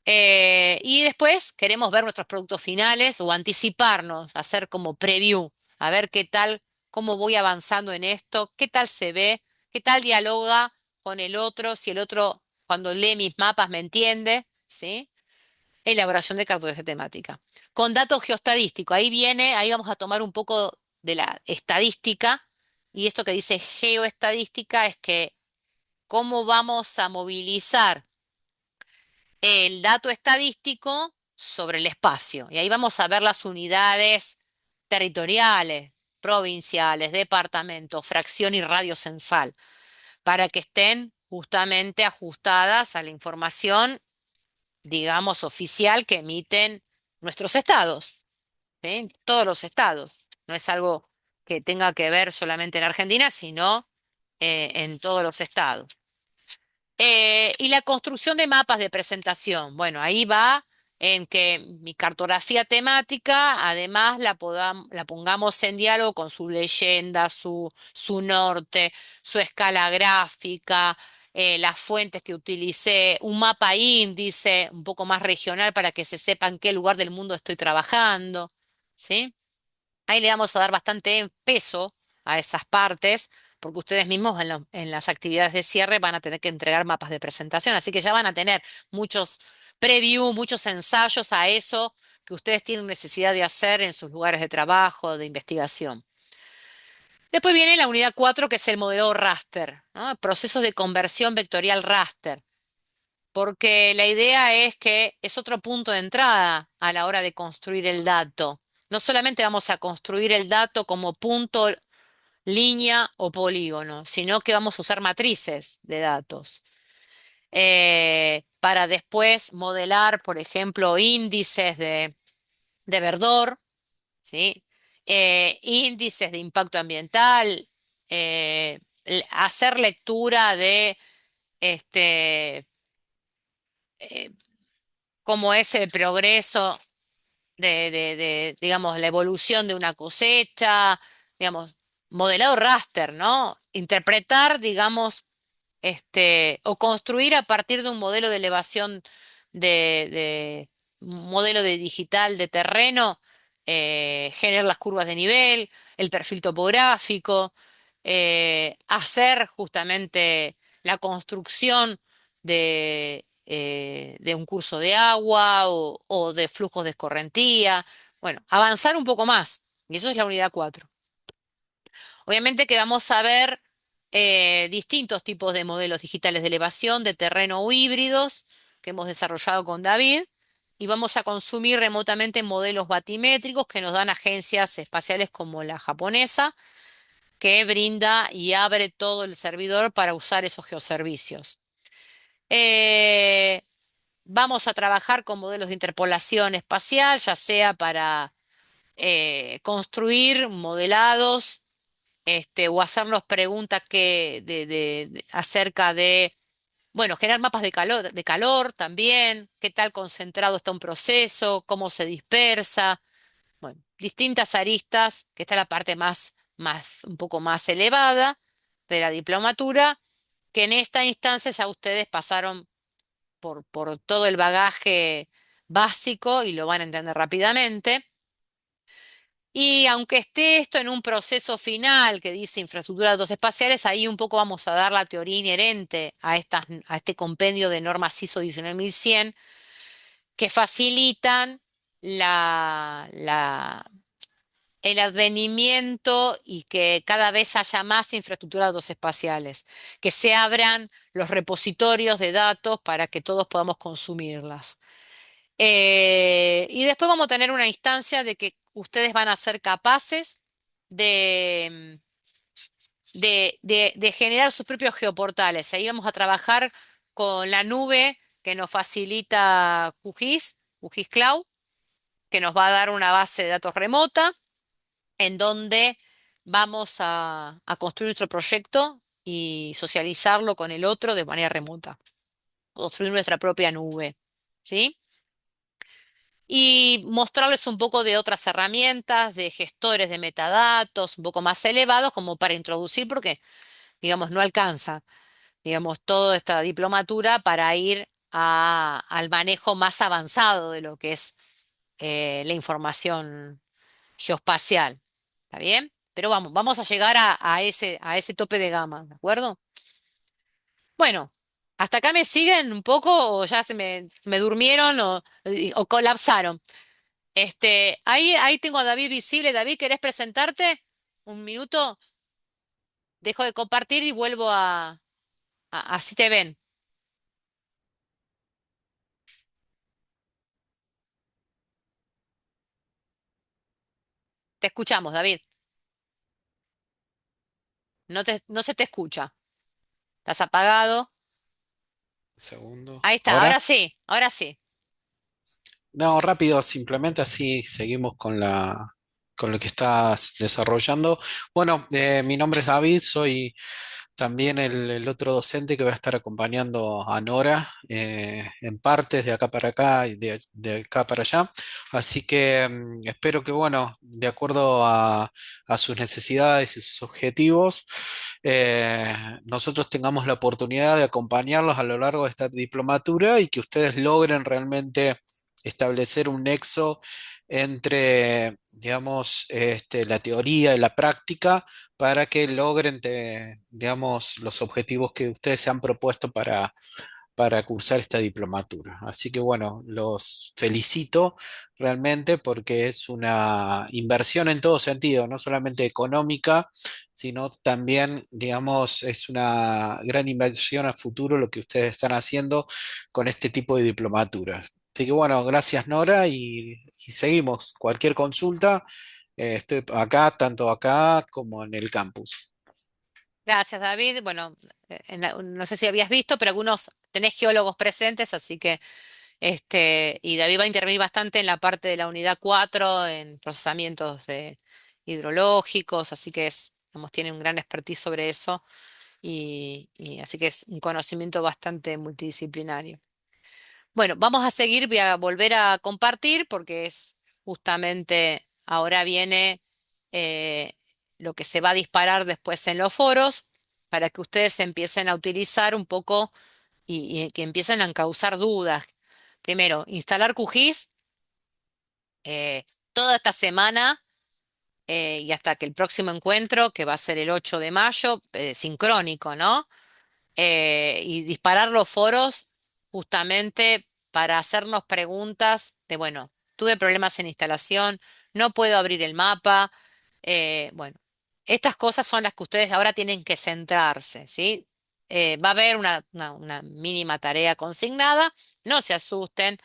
Y después queremos ver nuestros productos finales o anticiparnos, hacer como preview, a ver qué tal, cómo voy avanzando en esto, qué tal se ve, qué tal dialoga con el otro, si el otro cuando lee mis mapas me entiende, ¿sí? Elaboración de cartografía temática. Con datos geoestadísticos, ahí viene, ahí vamos a tomar un poco de la estadística, y esto que dice geoestadística es que cómo vamos a movilizar el dato estadístico sobre el espacio. Y ahí vamos a ver las unidades territoriales, provinciales, departamentos, fracción y radio censal, para que estén justamente ajustadas a la información, digamos, oficial que emiten nuestros estados, ¿sí? Todos los estados. No es algo que tenga que ver solamente en Argentina, sino en todos los estados. Y la construcción de mapas de presentación. Bueno, ahí va en que mi cartografía temática, además, la pongamos en diálogo con su leyenda, su norte, su escala gráfica, las fuentes que utilicé, un mapa índice un poco más regional para que se sepa en qué lugar del mundo estoy trabajando, ¿sí? Ahí le vamos a dar bastante peso a esas partes, porque ustedes mismos en las actividades de cierre van a tener que entregar mapas de presentación, así que ya van a tener muchos preview, muchos ensayos a eso que ustedes tienen necesidad de hacer en sus lugares de trabajo, de investigación. Después viene la unidad 4, que es el modelo raster, ¿no? Procesos de conversión vectorial raster, porque la idea es que es otro punto de entrada a la hora de construir el dato. No solamente vamos a construir el dato como punto, línea o polígono, sino que vamos a usar matrices de datos para después modelar, por ejemplo, índices de verdor, ¿sí? Índices de impacto ambiental, hacer lectura de este, eh, cómo es el progreso digamos, la evolución de una cosecha, digamos, modelado raster, ¿no? Interpretar, digamos, o construir a partir de un modelo de elevación un modelo de digital de terreno, generar las curvas de nivel, el perfil topográfico, hacer justamente la construcción de un curso de agua o de flujos de escorrentía. Bueno, avanzar un poco más. Y eso es la unidad 4. Obviamente que vamos a ver distintos tipos de modelos digitales de elevación, de terreno o híbridos que hemos desarrollado con David. Y vamos a consumir remotamente modelos batimétricos que nos dan agencias espaciales como la japonesa, que brinda y abre todo el servidor para usar esos geoservicios. Eh, Vamos a trabajar con modelos de interpolación espacial, ya sea para construir modelados, o hacernos preguntas acerca de, bueno, generar mapas de calor también, qué tal concentrado está un proceso, cómo se dispersa, bueno, distintas aristas, que está la parte un poco más elevada de la diplomatura, que en esta instancia ya ustedes pasaron por todo el bagaje básico y lo van a entender rápidamente. Y aunque esté esto en un proceso final que dice infraestructura de datos espaciales, ahí un poco vamos a dar la teoría inherente a este compendio de normas ISO 19100 que facilitan el advenimiento y que cada vez haya más infraestructura de datos espaciales, que se abran los repositorios de datos para que todos podamos consumirlas. Y después vamos a tener una instancia de que ustedes van a ser capaces de, de generar sus propios geoportales. Ahí vamos a trabajar con la nube que nos facilita QGIS Cloud, que nos va a dar una base de datos remota en donde vamos a construir nuestro proyecto y socializarlo con el otro de manera remota, construir nuestra propia nube. ¿Sí? Y mostrarles un poco de otras herramientas, de gestores de metadatos un poco más elevados como para introducir, porque, digamos, no alcanza, digamos, toda esta diplomatura para ir al manejo más avanzado de lo que es la información geoespacial. ¿Está bien? Pero vamos a llegar a ese tope de gama, ¿de acuerdo? Bueno, ¿hasta acá me siguen un poco o ya se me durmieron o colapsaron? Ahí tengo a David visible. David, ¿querés presentarte? Un minuto. Dejo de compartir y vuelvo así te ven. Te escuchamos, David. No se te escucha. ¿Estás apagado? Segundo. Ahí está, ¿Ahora? ahora sí, ahora sí. No, rápido, simplemente así seguimos con lo que estás desarrollando. Bueno, mi nombre es David, soy también el otro docente que va a estar acompañando a Nora en partes de acá para acá y de acá para allá. Así que espero que, bueno, de acuerdo a sus necesidades y sus objetivos, nosotros tengamos la oportunidad de acompañarlos a lo largo de esta diplomatura y que ustedes logren realmente establecer un nexo entre, digamos, la teoría y la práctica para que logren, digamos, los objetivos que ustedes se han propuesto para cursar esta diplomatura. Así que bueno, los felicito realmente porque es una inversión en todo sentido, no solamente económica, sino también, digamos, es una gran inversión a futuro lo que ustedes están haciendo con este tipo de diplomaturas. Así que bueno, gracias Nora y seguimos. Cualquier consulta, estoy acá, tanto acá como en el campus. Gracias, David. Bueno, no sé si habías visto, pero algunos tenés geólogos presentes, así que y David va a intervenir bastante en la parte de la unidad 4 en procesamientos hidrológicos, así que digamos, tiene un gran expertise sobre eso y así que es un conocimiento bastante multidisciplinario. Bueno, vamos a seguir, voy a volver a compartir porque es justamente ahora viene eh, lo que se va a disparar después en los foros para que ustedes empiecen a utilizar un poco y que empiecen a causar dudas. Primero, instalar QGIS toda esta semana y hasta que el próximo encuentro, que va a ser el 8 de mayo, sincrónico, ¿no? Y disparar los foros justamente para hacernos preguntas de, bueno, tuve problemas en instalación, no puedo abrir el mapa, bueno. estas cosas son las que ustedes ahora tienen que centrarse, ¿sí? Va a haber una mínima tarea consignada, no se asusten,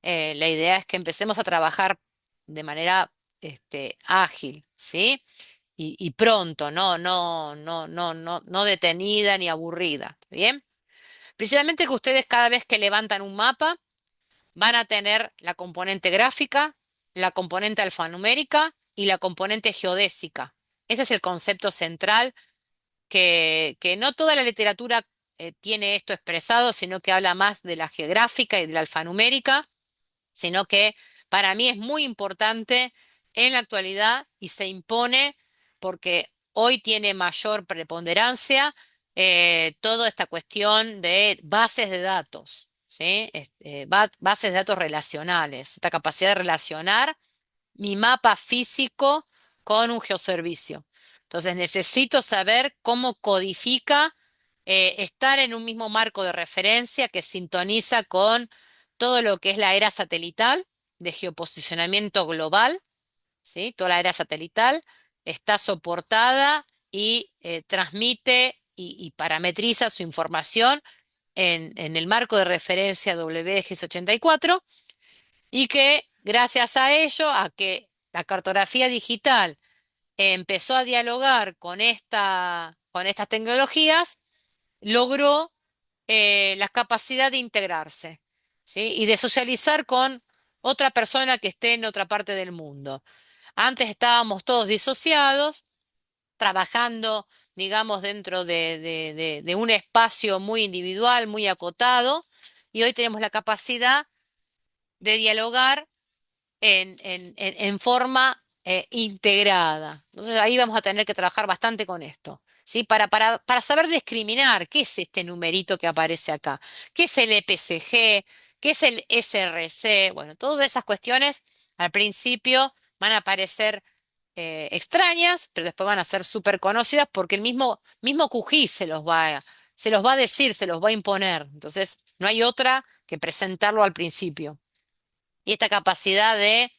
la idea es que empecemos a trabajar de manera ágil, ¿sí? Y pronto, no detenida ni aburrida, ¿bien? Principalmente que ustedes cada vez que levantan un mapa van a tener la componente gráfica, la componente alfanumérica y la componente geodésica. Ese es el concepto central que no toda la literatura tiene esto expresado, sino que habla más de la geográfica y de la alfanumérica, sino que para mí es muy importante en la actualidad y se impone porque hoy tiene mayor preponderancia toda esta cuestión de bases de datos, ¿sí? Bases de datos relacionales, esta capacidad de relacionar mi mapa físico con un geoservicio. Entonces necesito saber cómo codifica estar en un mismo marco de referencia que sintoniza con todo lo que es la era satelital de geoposicionamiento global, ¿sí? Toda la era satelital está soportada y transmite y parametriza su información en el marco de referencia WGS84 y que gracias a ello, a que la cartografía digital empezó a dialogar con estas tecnologías, logró la capacidad de integrarse, ¿sí? Y de socializar con otra persona que esté en otra parte del mundo. Antes estábamos todos disociados, trabajando, digamos, dentro de un espacio muy individual, muy acotado, y hoy tenemos la capacidad de dialogar en forma integrada. Entonces ahí vamos a tener que trabajar bastante con esto, ¿sí? Para saber discriminar qué es este numerito que aparece acá, qué es el EPCG, qué es el SRC. Bueno, todas esas cuestiones al principio van a parecer extrañas, pero después van a ser súper conocidas porque el mismo QGIS se los va a decir, se los va a imponer. Entonces, no hay otra que presentarlo al principio. Y esta capacidad de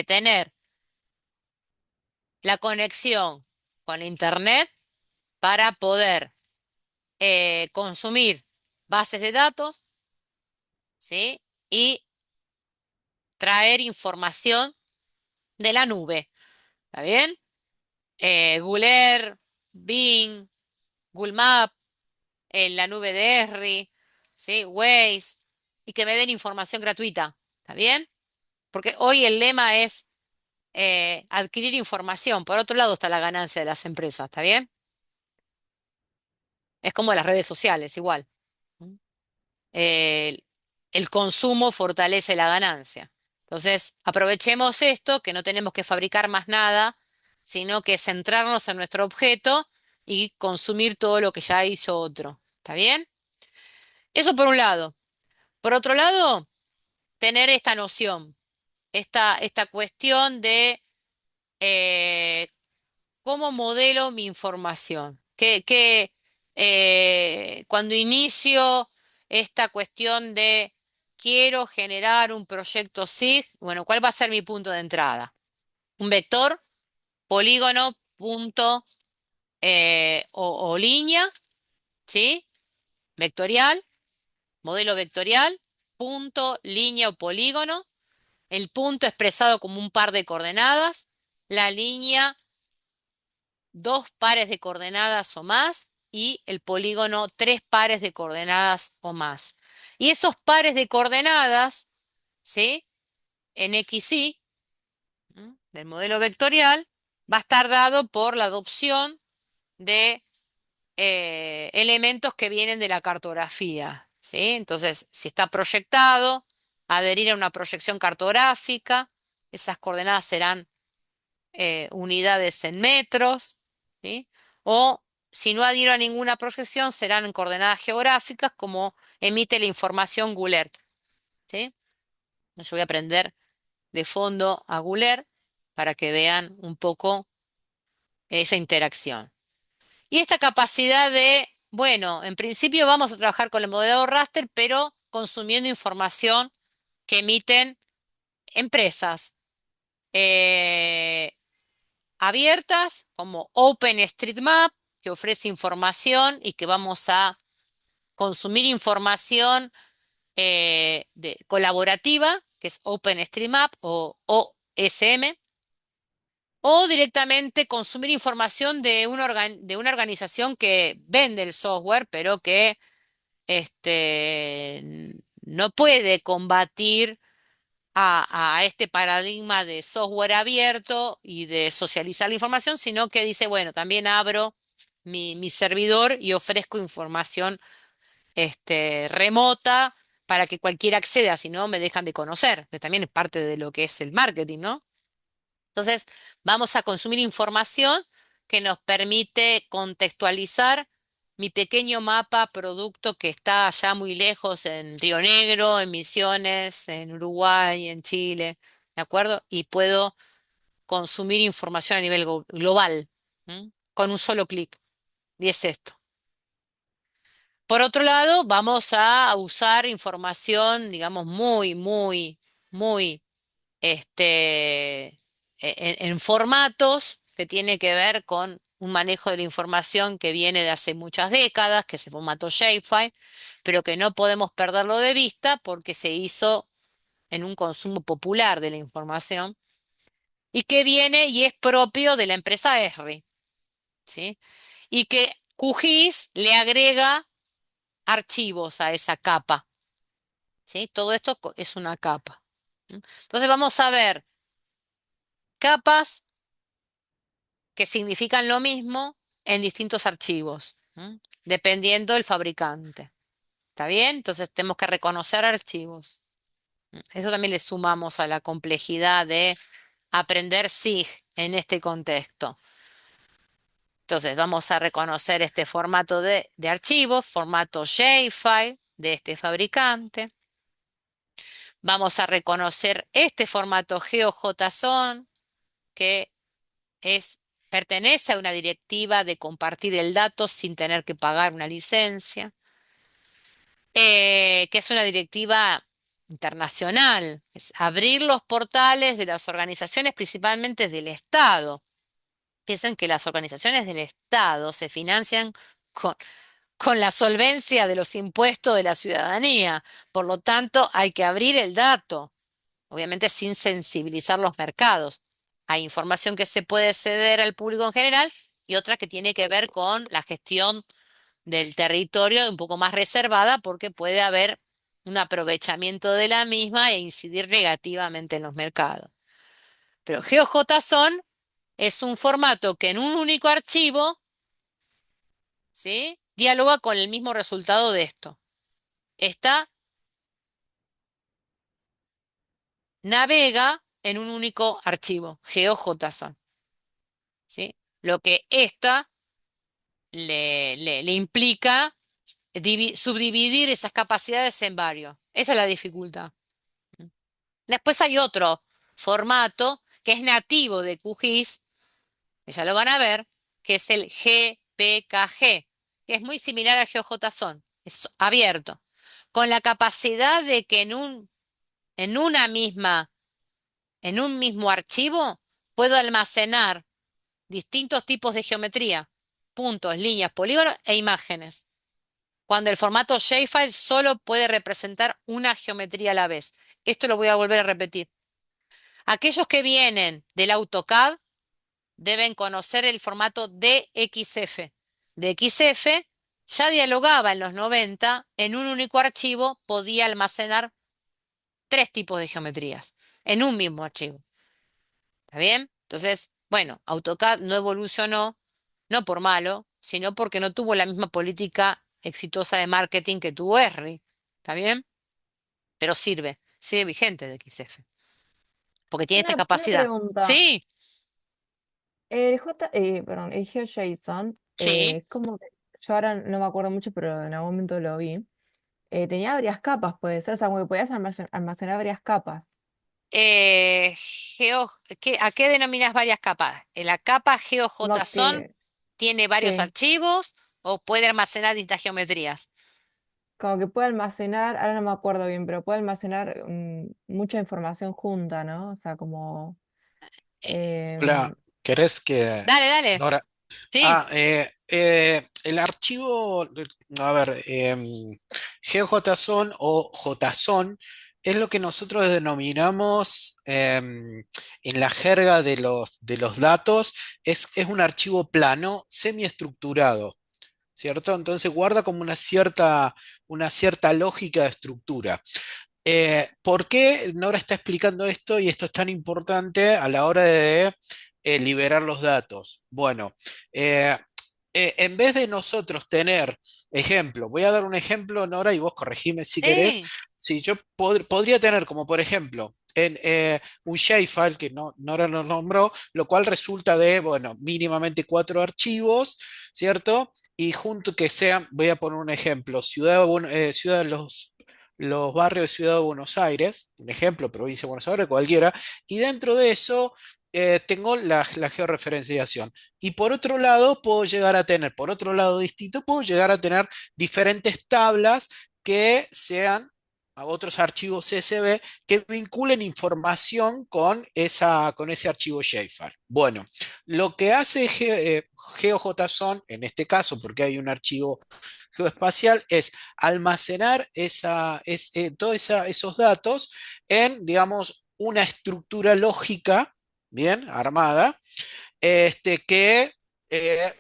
tener la conexión con Internet para poder consumir bases de datos, ¿sí? Y traer información de la nube, ¿está bien? Google Earth, Bing, Google Maps, la nube de Esri, ¿sí? Waze, y que me den información gratuita, ¿está bien? Porque hoy el lema es adquirir información. Por otro lado está la ganancia de las empresas, ¿está bien? Es como las redes sociales, igual. ¿Mm? El, el consumo fortalece la ganancia. Entonces, aprovechemos esto, que no tenemos que fabricar más nada, sino que centrarnos en nuestro objeto y consumir todo lo que ya hizo otro. ¿Está bien? Eso por un lado. Por otro lado, tener esta noción, esta cuestión de eh, cómo modelo mi información. Cuando inicio esta cuestión de quiero generar un proyecto SIG, bueno, ¿cuál va a ser mi punto de entrada? Un vector, polígono, punto o línea, ¿sí? Vectorial, modelo vectorial, punto, línea o polígono. El punto expresado como un par de coordenadas, la línea dos pares de coordenadas o más y el polígono tres pares de coordenadas o más. Y esos pares de coordenadas, ¿sí? En XY, del modelo vectorial, va a estar dado por la adopción de elementos que vienen de la cartografía, ¿sí? Entonces, si está proyectado, adherir a una proyección cartográfica, esas coordenadas serán unidades en metros, ¿sí? O si no adhiero a ninguna proyección, serán en coordenadas geográficas como emite la información Google Earth, ¿sí? Yo voy a aprender de fondo a Google Earth para que vean un poco esa interacción. Y esta capacidad de, bueno, en principio vamos a trabajar con el modelador raster, pero consumiendo información que emiten empresas, eh, abiertas como OpenStreetMap, que ofrece información y que vamos a consumir información colaborativa, que es OpenStreetMap o OSM, o directamente consumir información de una organización que vende el software, pero que no puede combatir a este paradigma de software abierto y de socializar la información, sino que dice, bueno, también abro mi servidor y ofrezco información remota para que cualquiera acceda, si no me dejan de conocer, que también es parte de lo que es el marketing, ¿no? Entonces, vamos a consumir información que nos permite contextualizar mi pequeño mapa producto que está allá muy lejos en Río Negro, en Misiones, en Uruguay, en Chile, ¿de acuerdo? Y puedo consumir información a nivel global, ¿m? Con un solo clic. Y es esto. Por otro lado, vamos a usar información, digamos, muy en formatos que tiene que ver con un manejo de la información que viene de hace muchas décadas, que es el formato Shapefile, pero que no podemos perderlo de vista porque se hizo en un consumo popular de la información y que viene y es propio de la empresa Esri, ¿sí? Y que QGIS le agrega archivos a esa capa, ¿sí? Todo esto es una capa. ¿M? Entonces vamos a ver capas que significan lo mismo en distintos archivos, ¿m? Dependiendo del fabricante. ¿Está bien? Entonces tenemos que reconocer archivos. Eso también le sumamos a la complejidad de aprender SIG en este contexto. Entonces vamos a reconocer este formato de archivos, formato Shapefile de este fabricante. Vamos a reconocer este formato GeoJSON que es, pertenece a una directiva de compartir el dato sin tener que pagar una licencia, que es una directiva internacional, es abrir los portales de las organizaciones, principalmente del Estado. Piensen que las organizaciones del Estado se financian con, con la solvencia de los impuestos de la ciudadanía. Por lo tanto, hay que abrir el dato obviamente sin sensibilizar los mercados. Hay información que se puede ceder al público en general y otra que tiene que ver con la gestión del territorio un poco más reservada porque puede haber un aprovechamiento de la misma e incidir negativamente en los mercados. Pero GeoJSON es un formato que en un único archivo, ¿sí? Dialoga con el mismo resultado de esto. Esta navega en un único archivo, GeoJSON. ¿Sí? Lo que esta le implica subdividir esas capacidades en varios. Esa es la dificultad. Después hay otro formato que es nativo de QGIS, que ya lo van a ver, que es el GPKG, que es muy similar al GeoJSON, es abierto, con la capacidad de que en una misma, en un mismo archivo puedo almacenar distintos tipos de geometría, puntos, líneas, polígonos e imágenes, cuando el formato shapefile solo puede representar una geometría a la vez. Esto lo voy a volver a repetir. Aquellos que vienen del AutoCAD deben conocer el formato DXF. DXF ya dialogaba en los 90, en un único archivo podía almacenar tres tipos de geometrías en un mismo archivo. ¿Está bien? Entonces, bueno, AutoCAD no evolucionó, no por malo, sino porque no tuvo la misma política exitosa de marketing que tuvo Esri. ¿Está bien? Pero sirve, sigue vigente de XF, porque tiene esta Una capacidad. pregunta. Sí, Perdón, el GeoJSON, sí. como que yo ahora no me acuerdo mucho, pero en algún momento lo vi. Tenía varias capas, puede ser, o sea, como que podías almacenar varias capas. Eh, ¿A qué denominas varias capas? La capa Como GeoJSON que, tiene varios sí, archivos o puede almacenar distintas geometrías. como que puede almacenar, ahora no me acuerdo bien, pero puede almacenar mucha información junta, ¿no? O sea, como, Eh, Hola, em, ¿Querés que... Dale, dale. Nora? Sí. El archivo, a ver, GeoJSON o JSON es lo que nosotros denominamos en la jerga de los datos, es un archivo plano semiestructurado, ¿cierto? Entonces guarda como una cierta lógica de estructura. ¿Por qué Nora está explicando esto y esto es tan importante a la hora de liberar los datos? Bueno, eh, en vez de nosotros tener, ejemplo, voy a dar un ejemplo, Nora, y vos corregime si querés, Sí. si yo podría tener como por ejemplo en un shapefile que no, Nora nos nombró, lo cual resulta de, bueno, mínimamente 4 archivos, ¿cierto? Y junto que sean, voy a poner un ejemplo, Ciudad de los barrios de Ciudad de Buenos Aires, un ejemplo, provincia de Buenos Aires, cualquiera, y dentro de eso tengo la georreferenciación. Y por otro lado, puedo llegar a tener, por otro lado distinto, puedo llegar a tener diferentes tablas que sean a otros archivos CSV que vinculen información con ese archivo shapefile. Bueno, lo que hace GeoJSON, en este caso, porque hay un archivo geoespacial, es almacenar esos datos en, digamos, una estructura lógica bien armada, que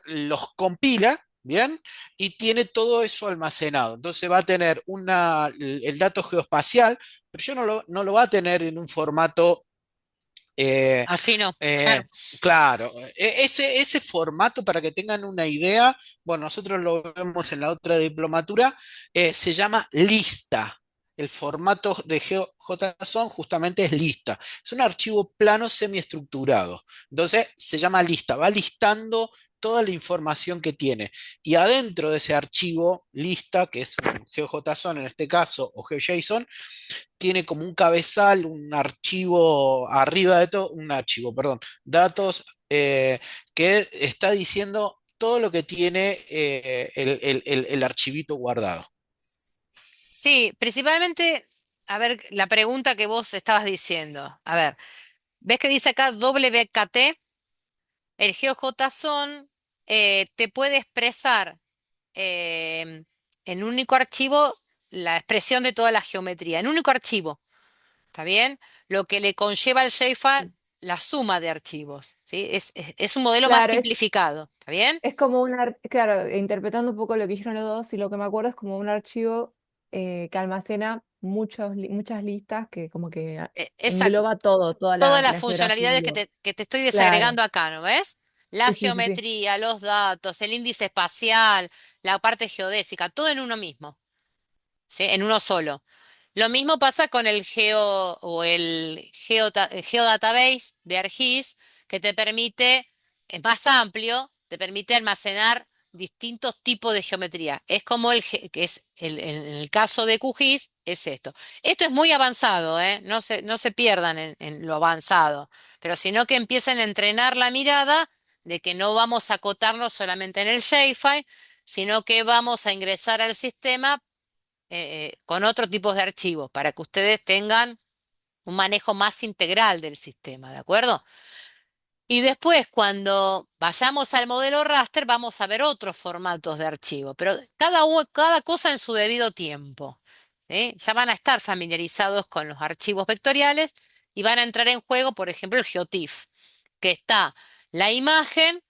los compila, bien, y tiene todo eso almacenado. Entonces va a tener el dato geoespacial, pero yo no lo va a tener en un formato eh, Así no. eh, Claro. claro, ese formato, para que tengan una idea, bueno, nosotros lo vemos en la otra diplomatura, se llama lista. El formato de JSON justamente es lista. Es un archivo plano semiestructurado. Entonces se llama lista. Va listando toda la información que tiene. Y adentro de ese archivo lista, que es un GeoJSON en este caso, o GeoJSON, tiene como un cabezal, un archivo arriba de todo, un archivo, perdón, datos que está diciendo todo lo que tiene el archivito guardado. Sí, principalmente, a ver, la pregunta que vos estabas diciendo. A ver, ¿ves que dice acá WKT? El GeoJSON te puede expresar en un único archivo la expresión de toda la geometría, en un único archivo, ¿está bien? Lo que le conlleva al shapefile la suma de archivos, ¿sí? Es un modelo más Claro, simplificado, ¿está bien? es como claro, interpretando un poco lo que dijeron los dos, y lo que me acuerdo es como un archivo que almacena muchas listas que como que Exacto. engloba todo, toda Todas las la geografía. funcionalidades que te estoy Claro, desagregando acá, ¿no ves? La sí, sí, sí, sí. geometría, los datos, el índice espacial, la parte geodésica, todo en uno mismo, ¿sí? En uno solo. Lo mismo pasa con el Geodatabase de ArcGIS, que te permite, es más amplio, te permite almacenar distintos tipos de geometría. Es como que es en el caso de QGIS, es esto. Esto es muy avanzado, ¿eh? No se pierdan en lo avanzado, pero sino que empiecen a entrenar la mirada de que no vamos a acotarnos solamente en el shapefile, sino que vamos a ingresar al sistema con otro tipo de archivos para que ustedes tengan un manejo más integral del sistema, ¿de acuerdo? Y después, cuando vayamos al modelo raster, vamos a ver otros formatos de archivo, pero cada cosa en su debido tiempo. ¿Sí? Ya van a estar familiarizados con los archivos vectoriales y van a entrar en juego, por ejemplo, el GeoTIFF, que está la imagen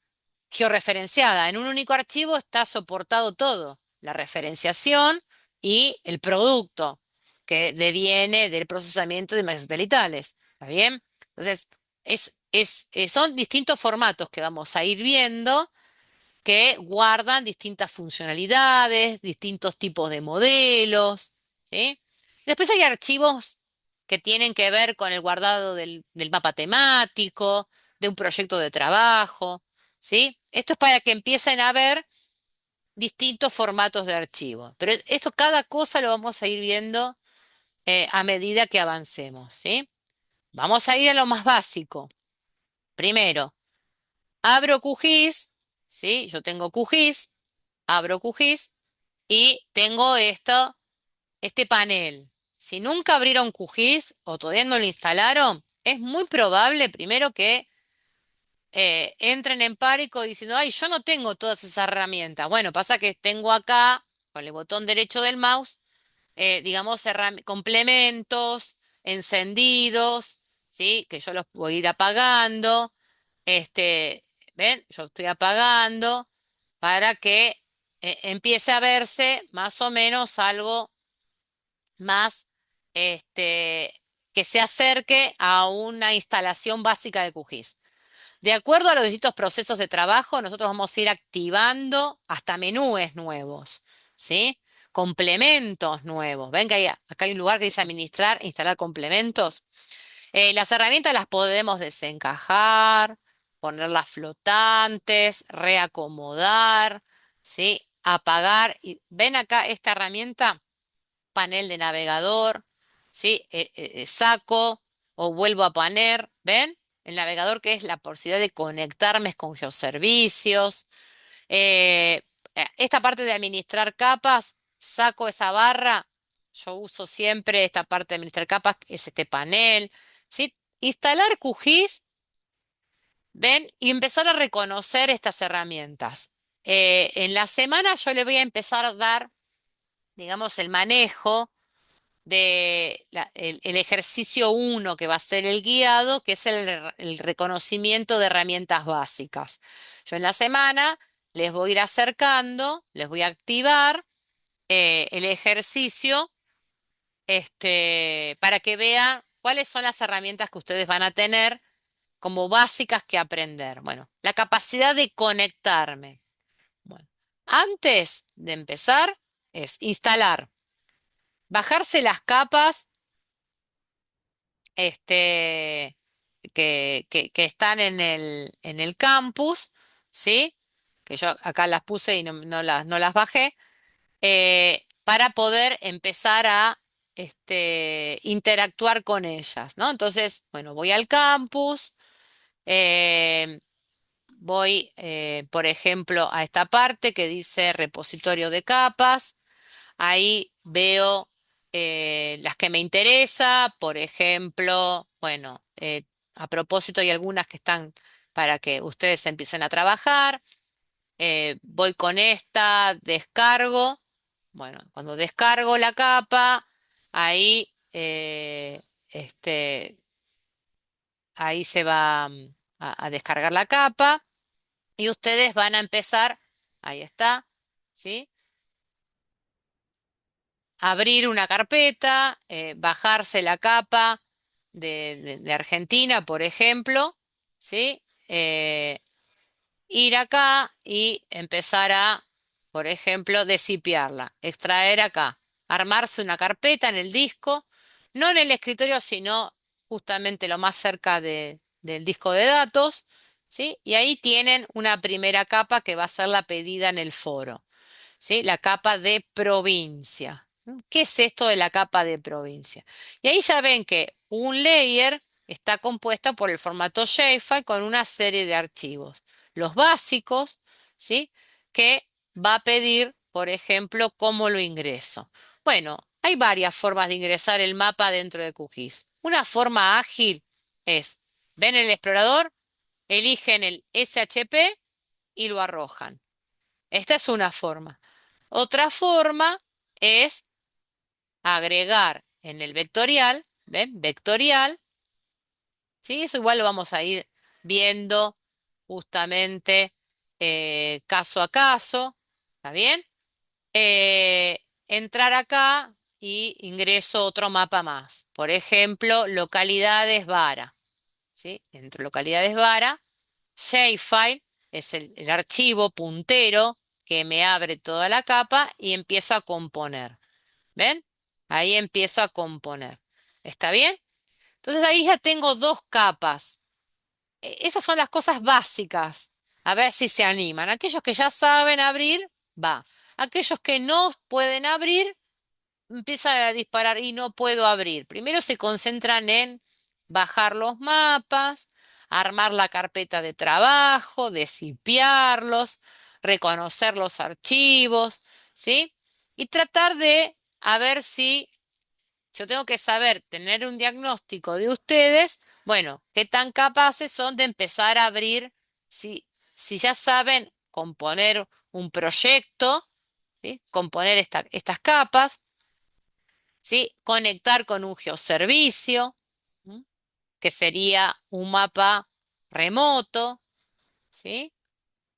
georreferenciada. En un único archivo está soportado todo, la referenciación y el producto que deviene del procesamiento de imágenes satelitales. ¿Está bien? Entonces, son distintos formatos que vamos a ir viendo que guardan distintas funcionalidades, distintos tipos de modelos, ¿sí? Después hay archivos que tienen que ver con el guardado del mapa temático, de un proyecto de trabajo, ¿sí? Esto es para que empiecen a ver distintos formatos de archivo. Pero esto, cada cosa lo vamos a ir viendo a medida que avancemos, ¿sí? Vamos a ir a lo más básico. Primero, abro QGIS, ¿sí? Yo tengo QGIS, abro QGIS y tengo este panel. Si nunca abrieron QGIS o todavía no lo instalaron, es muy probable primero que entren en pánico diciendo, ay, yo no tengo todas esas herramientas. Bueno, pasa que tengo acá, con el botón derecho del mouse, digamos, complementos, encendidos, ¿sí? Que yo los voy a ir apagando. Este, ¿Ven? Yo estoy apagando para que empiece a verse más o menos algo más, este, que se acerque a una instalación básica de QGIS. De acuerdo a los distintos procesos de trabajo, nosotros vamos a ir activando hasta menúes nuevos, ¿sí? Complementos nuevos. Ven que acá hay un lugar que dice administrar, instalar complementos. Las herramientas las podemos desencajar, ponerlas flotantes, reacomodar, ¿sí? Apagar. ¿Ven acá esta herramienta? Panel de navegador, ¿sí? Saco o vuelvo a poner, ¿ven? El navegador que es la posibilidad de conectarme con geoservicios. Eh, Esta parte de administrar capas, saco esa barra, yo uso siempre esta parte de administrar capas, que es este panel, ¿sí? Instalar QGIS, ¿ven? Y empezar a reconocer estas herramientas. En la semana yo le voy a empezar a dar, digamos, el manejo de el ejercicio uno que va a ser el guiado, que es el reconocimiento de herramientas básicas. Yo en la semana les voy a ir acercando, les voy a activar el ejercicio para que vean cuáles son las herramientas que ustedes van a tener como básicas que aprender. Bueno, la capacidad de conectarme. Bueno, antes de empezar es instalar, bajarse las capas este, que están en el campus, ¿sí? Que yo acá las puse y no las bajé, para poder empezar a interactuar con ellas, ¿no? Entonces, bueno, voy al campus, eh, voy, por ejemplo, a esta parte que dice repositorio de capas. Ahí veo las que me interesa, por ejemplo, bueno, a propósito hay algunas que están para que ustedes empiecen a trabajar. Voy con esta, descargo. Bueno, cuando descargo la capa, ahí, ahí se va a descargar la capa y ustedes van a empezar, ahí está, ¿sí? Abrir una carpeta, bajarse la capa de Argentina, por ejemplo, ¿sí? Ir acá y empezar a, por ejemplo, desipiarla, extraer acá, armarse una carpeta en el disco, no en el escritorio, sino justamente lo más cerca del disco de datos, ¿sí? Y ahí tienen una primera capa que va a ser la pedida en el foro. ¿Sí? La capa de provincia. ¿Qué es esto de la capa de provincia? Y ahí ya ven que un layer está compuesto por el formato shapefile con una serie de archivos. Los básicos, ¿sí? Que va a pedir, por ejemplo, cómo lo ingreso. Bueno, hay varias formas de ingresar el mapa dentro de QGIS. Una forma ágil es, ven el explorador, eligen el SHP y lo arrojan. Esta es una forma. Otra forma es agregar en el vectorial, ¿ven? Vectorial, ¿sí? Eso igual lo vamos a ir viendo justamente caso a caso, ¿está bien? Entrar acá y ingreso otro mapa más. Por ejemplo, localidades vara, ¿sí? Entro localidades vara, shapefile es el archivo puntero que me abre toda la capa y empiezo a componer. ¿Ven? Ahí empiezo a componer. ¿Está bien? Entonces ahí ya tengo dos capas. Esas son las cosas básicas. A ver si se animan. Aquellos que ya saben abrir, va. Aquellos que no pueden abrir, empiezan a disparar y no puedo abrir. Primero se concentran en bajar los mapas, armar la carpeta de trabajo, desipiarlos, reconocer los archivos, ¿sí? Y tratar de a ver si yo tengo que saber, tener un diagnóstico de ustedes, bueno, qué tan capaces son de empezar a abrir si ya saben componer un proyecto, ¿sí? Componer estas capas, ¿sí? Conectar con un geoservicio, ¿m? Que sería un mapa remoto, ¿sí?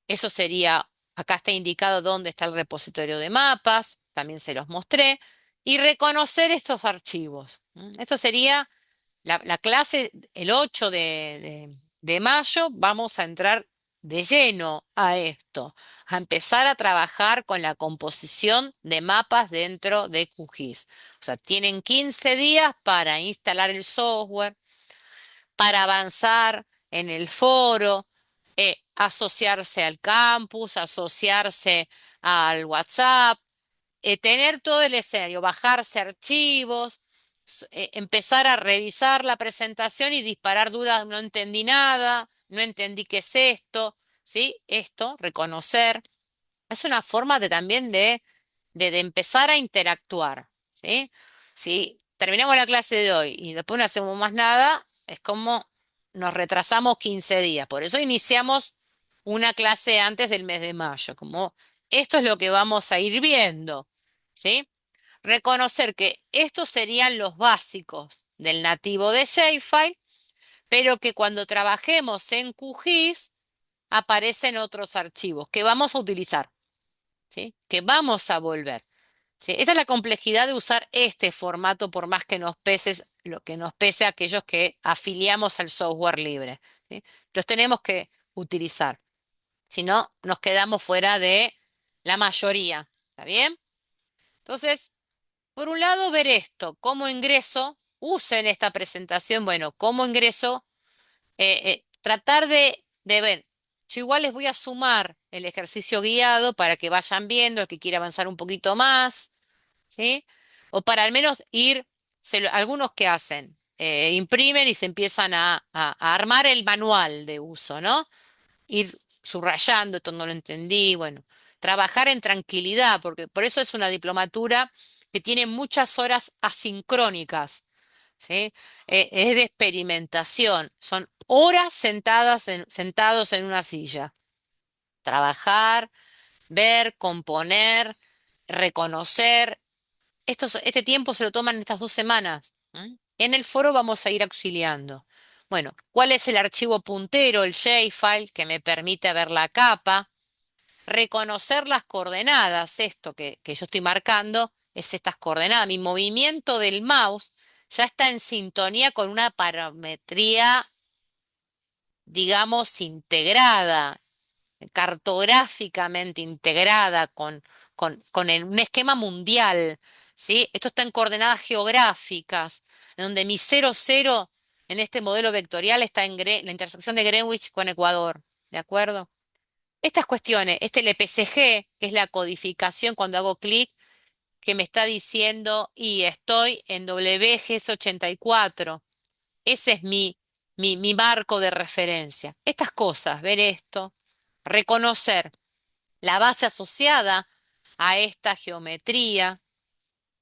Eso sería, acá está indicado dónde está el repositorio de mapas, también se los mostré, y reconocer estos archivos. Esto sería la clase, el 8 de mayo, vamos a entrar de lleno a esto, a empezar a trabajar con la composición de mapas dentro de QGIS. O sea, tienen 15 días para instalar el software, para avanzar en el foro, asociarse al campus, asociarse al WhatsApp, tener todo el escenario, bajarse archivos, empezar a revisar la presentación y disparar dudas, no entendí nada, no entendí qué es esto, ¿sí? Esto, reconocer. Es una forma de también de empezar a interactuar, ¿sí? Si terminamos la clase de hoy y después no hacemos más nada, es como nos retrasamos 15 días. Por eso iniciamos una clase antes del mes de mayo, como esto es lo que vamos a ir viendo, ¿sí? Reconocer que estos serían los básicos del nativo de Shapefile, pero que cuando trabajemos en QGIS aparecen otros archivos que vamos a utilizar. ¿Sí? Que vamos a volver. ¿Sí? Esta es la complejidad de usar este formato por más que nos pese lo que nos pese a aquellos que afiliamos al software libre. ¿Sí? Los tenemos que utilizar. Si no, nos quedamos fuera de la mayoría. ¿Está bien? Entonces, por un lado, ver esto, cómo ingreso, usen esta presentación, bueno, cómo ingreso tratar de ver, yo igual les voy a sumar el ejercicio guiado para que vayan viendo el que quiera avanzar un poquito más, ¿sí? O para al menos ir, algunos que hacen, imprimen y se empiezan a armar el manual de uso, ¿no? Ir subrayando, esto no lo entendí, bueno, trabajar en tranquilidad, porque por eso es una diplomatura que tiene muchas horas asincrónicas. ¿Sí? Es de experimentación. Son horas sentados en una silla. Trabajar, ver, componer, reconocer. Este tiempo se lo toman estas 2 semanas. En el foro vamos a ir auxiliando. Bueno, ¿cuál es el archivo puntero, el shapefile, que me permite ver la capa? Reconocer las coordenadas, esto que yo estoy marcando, es estas coordenadas. Mi movimiento del mouse ya está en sintonía con una parametría, digamos, integrada, cartográficamente integrada con un esquema mundial, ¿sí? Esto está en coordenadas geográficas, en donde mi 00 en este modelo vectorial está en la intersección de Greenwich con Ecuador, ¿de acuerdo? Estas cuestiones, este LPCG, que es la codificación cuando hago clic, que me está diciendo, y estoy en WGS84. Ese es mi marco de referencia. Estas cosas, ver esto, reconocer la base asociada a esta geometría.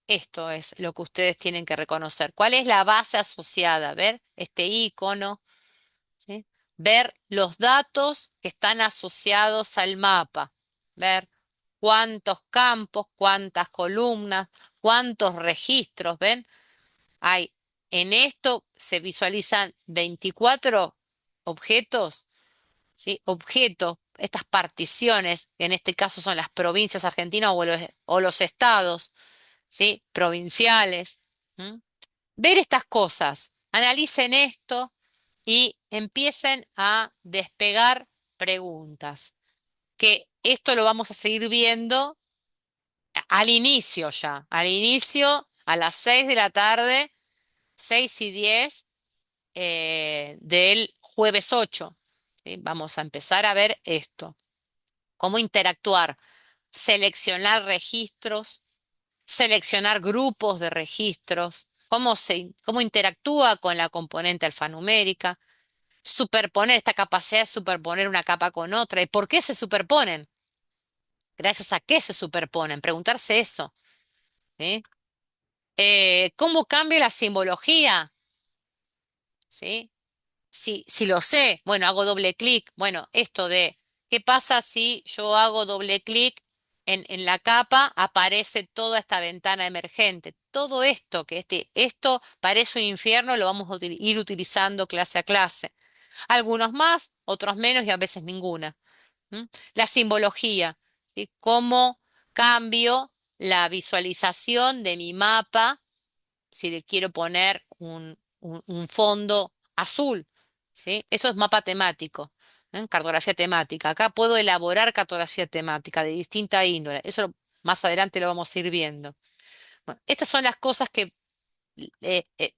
Esto es lo que ustedes tienen que reconocer. ¿Cuál es la base asociada? Ver este icono, ¿sí? Ver los datos que están asociados al mapa, ver cuántos campos, cuántas columnas, cuántos registros, ¿ven? Hay, en esto se visualizan 24 objetos, ¿sí? Objetos, estas particiones, que en este caso son las provincias argentinas o los estados, ¿sí? Provinciales. ¿M? Ver estas cosas, analicen esto y empiecen a despegar preguntas, que esto lo vamos a seguir viendo al inicio ya, al inicio a las 6 de la tarde, 6:10 del jueves 8. ¿Sí? Vamos a empezar a ver esto, cómo interactuar, seleccionar registros, seleccionar grupos de registros, cómo interactúa con la componente alfanumérica, superponer esta capacidad de superponer una capa con otra. ¿Y por qué se superponen? ¿Gracias a qué se superponen? Preguntarse eso. ¿Sí? ¿Cómo cambia la simbología? ¿Sí? si lo sé, bueno, hago doble clic. Bueno, esto de, ¿qué pasa si yo hago doble clic en la capa? Aparece toda esta ventana emergente. Todo esto, esto parece un infierno, lo vamos a ir utilizando clase a clase. Algunos más, otros menos y a veces ninguna. ¿M? La simbología, ¿sí? Cómo cambio la visualización de mi mapa si le quiero poner un fondo azul, ¿sí? Eso es mapa temático, ¿eh? Cartografía temática. Acá puedo elaborar cartografía temática de distinta índole. Eso más adelante lo vamos a ir viendo. Bueno, estas son las cosas que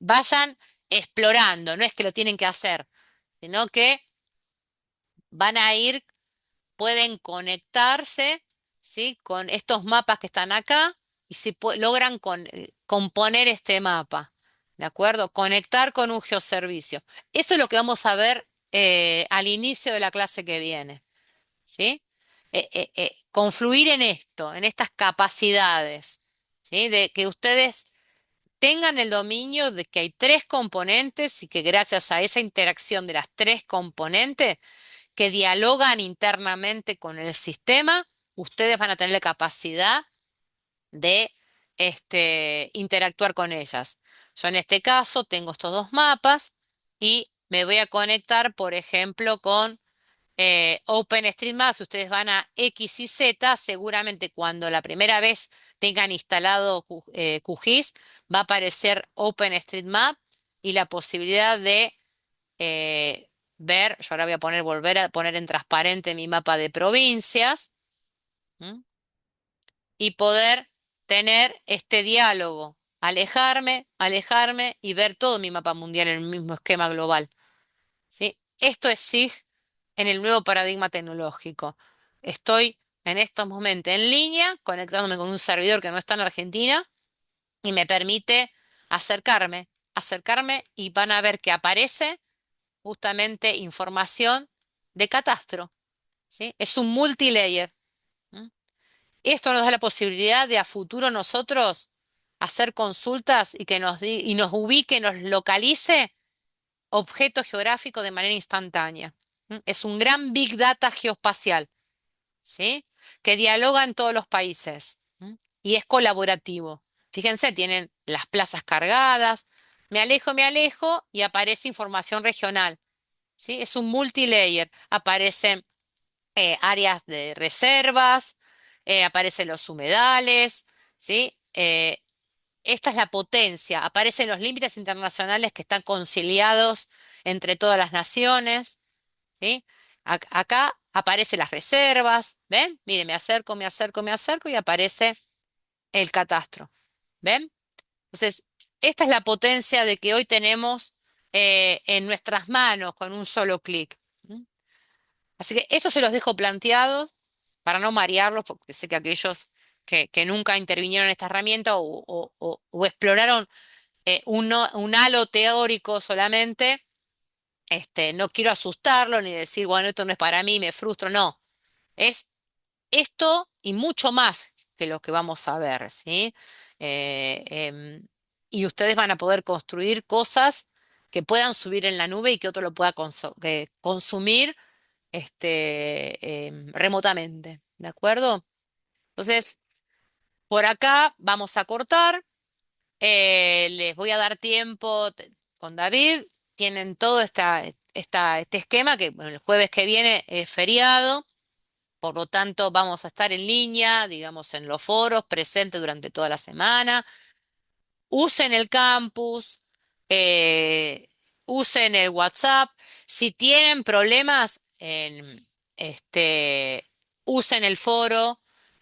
vayan explorando, no es que lo tienen que hacer, sino que van a ir, pueden conectarse, ¿sí? Con estos mapas que están acá y si logran componer este mapa, ¿de acuerdo? Conectar con un geoservicio. Eso es lo que vamos a ver al inicio de la clase que viene, ¿sí? Confluir en esto, en estas capacidades, ¿sí? De que ustedes tengan el dominio de que hay tres componentes y que gracias a esa interacción de las tres componentes que dialogan internamente con el sistema, ustedes van a tener la capacidad de interactuar con ellas. Yo en este caso tengo estos dos mapas y me voy a conectar, por ejemplo, con OpenStreetMap. Si ustedes van a X y Z, seguramente cuando la primera vez tengan instalado QGIS, va a aparecer OpenStreetMap y la posibilidad de ver, yo ahora voy a volver a poner en transparente mi mapa de provincias, ¿m? Y poder tener este diálogo, alejarme, alejarme y ver todo mi mapa mundial en el mismo esquema global, ¿sí? Esto es SIG en el nuevo paradigma tecnológico. Estoy en estos momentos en línea, conectándome con un servidor que no está en Argentina y me permite acercarme, acercarme y van a ver que aparece justamente información de catastro, ¿sí? Es un multilayer. ¿M? Esto nos da la posibilidad de a futuro nosotros hacer consultas y que y nos ubique, nos localice objetos geográficos de manera instantánea. ¿M? Es un gran Big Data geoespacial, ¿sí? Que dialoga en todos los países. ¿M? Y es colaborativo. Fíjense, tienen las plazas cargadas. Me alejo y aparece información regional. ¿Sí? Es un multilayer. Aparecen áreas de reservas, aparecen los humedales, ¿sí? Esta es la potencia. Aparecen los límites internacionales que están conciliados entre todas las naciones, ¿sí? Acá aparecen las reservas, ¿ven? Mire, me acerco, me acerco, me acerco y aparece el catastro, ¿ven? Entonces, esta es la potencia de que hoy tenemos en nuestras manos con un solo clic. Así que esto se los dejo planteados para no marearlos, porque sé que aquellos que nunca intervinieron en esta herramienta o exploraron un halo teórico solamente, no quiero asustarlo ni decir, bueno, esto no es para mí, me frustro, no. Es esto y mucho más que lo que vamos a ver, ¿sí? Eh, em, y ustedes van a poder construir cosas que puedan subir en la nube y que otro lo pueda consumir remotamente, ¿de acuerdo? Entonces, por acá vamos a cortar, les voy a dar tiempo con David, tienen todo este esquema que bueno, el jueves que viene es feriado, por lo tanto vamos a estar en línea, digamos, en los foros, presentes durante toda la semana. Usen el campus, eh, usen el WhatsApp. Si tienen problemas, usen el foro.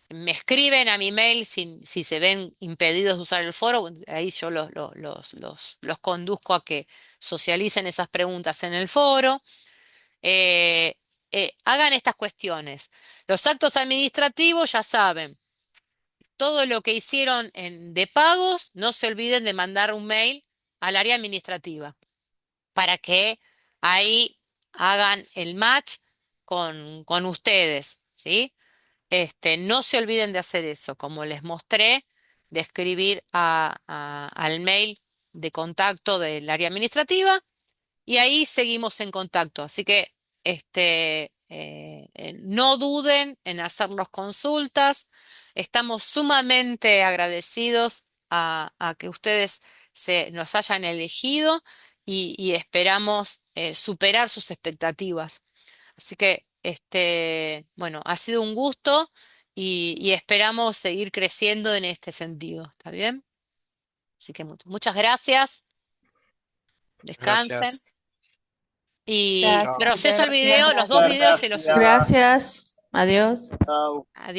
Me escriben a mi mail si se ven impedidos de usar el foro. Bueno, ahí yo los conduzco a que socialicen esas preguntas en el foro. Eh, Hagan estas cuestiones. Los actos administrativos, ya saben todo lo que hicieron de pagos, no se olviden de mandar un mail al área administrativa para que ahí hagan el match con ustedes, ¿sí? No se olviden de hacer eso, como les mostré, de escribir al mail de contacto del área administrativa y ahí seguimos en contacto. Así que no duden en hacernos consultas. Estamos sumamente agradecidos a que ustedes nos hayan elegido y esperamos superar sus expectativas. Así que, bueno, ha sido un gusto y esperamos seguir creciendo en este sentido. ¿Está bien? Así que muchas gracias. Descansen. Gracias. Y Gracias, Chao. muchas proceso el gracias. video, los dos Muchas videos se los gracias. envío. Gracias. Adiós. Chao. Adiós.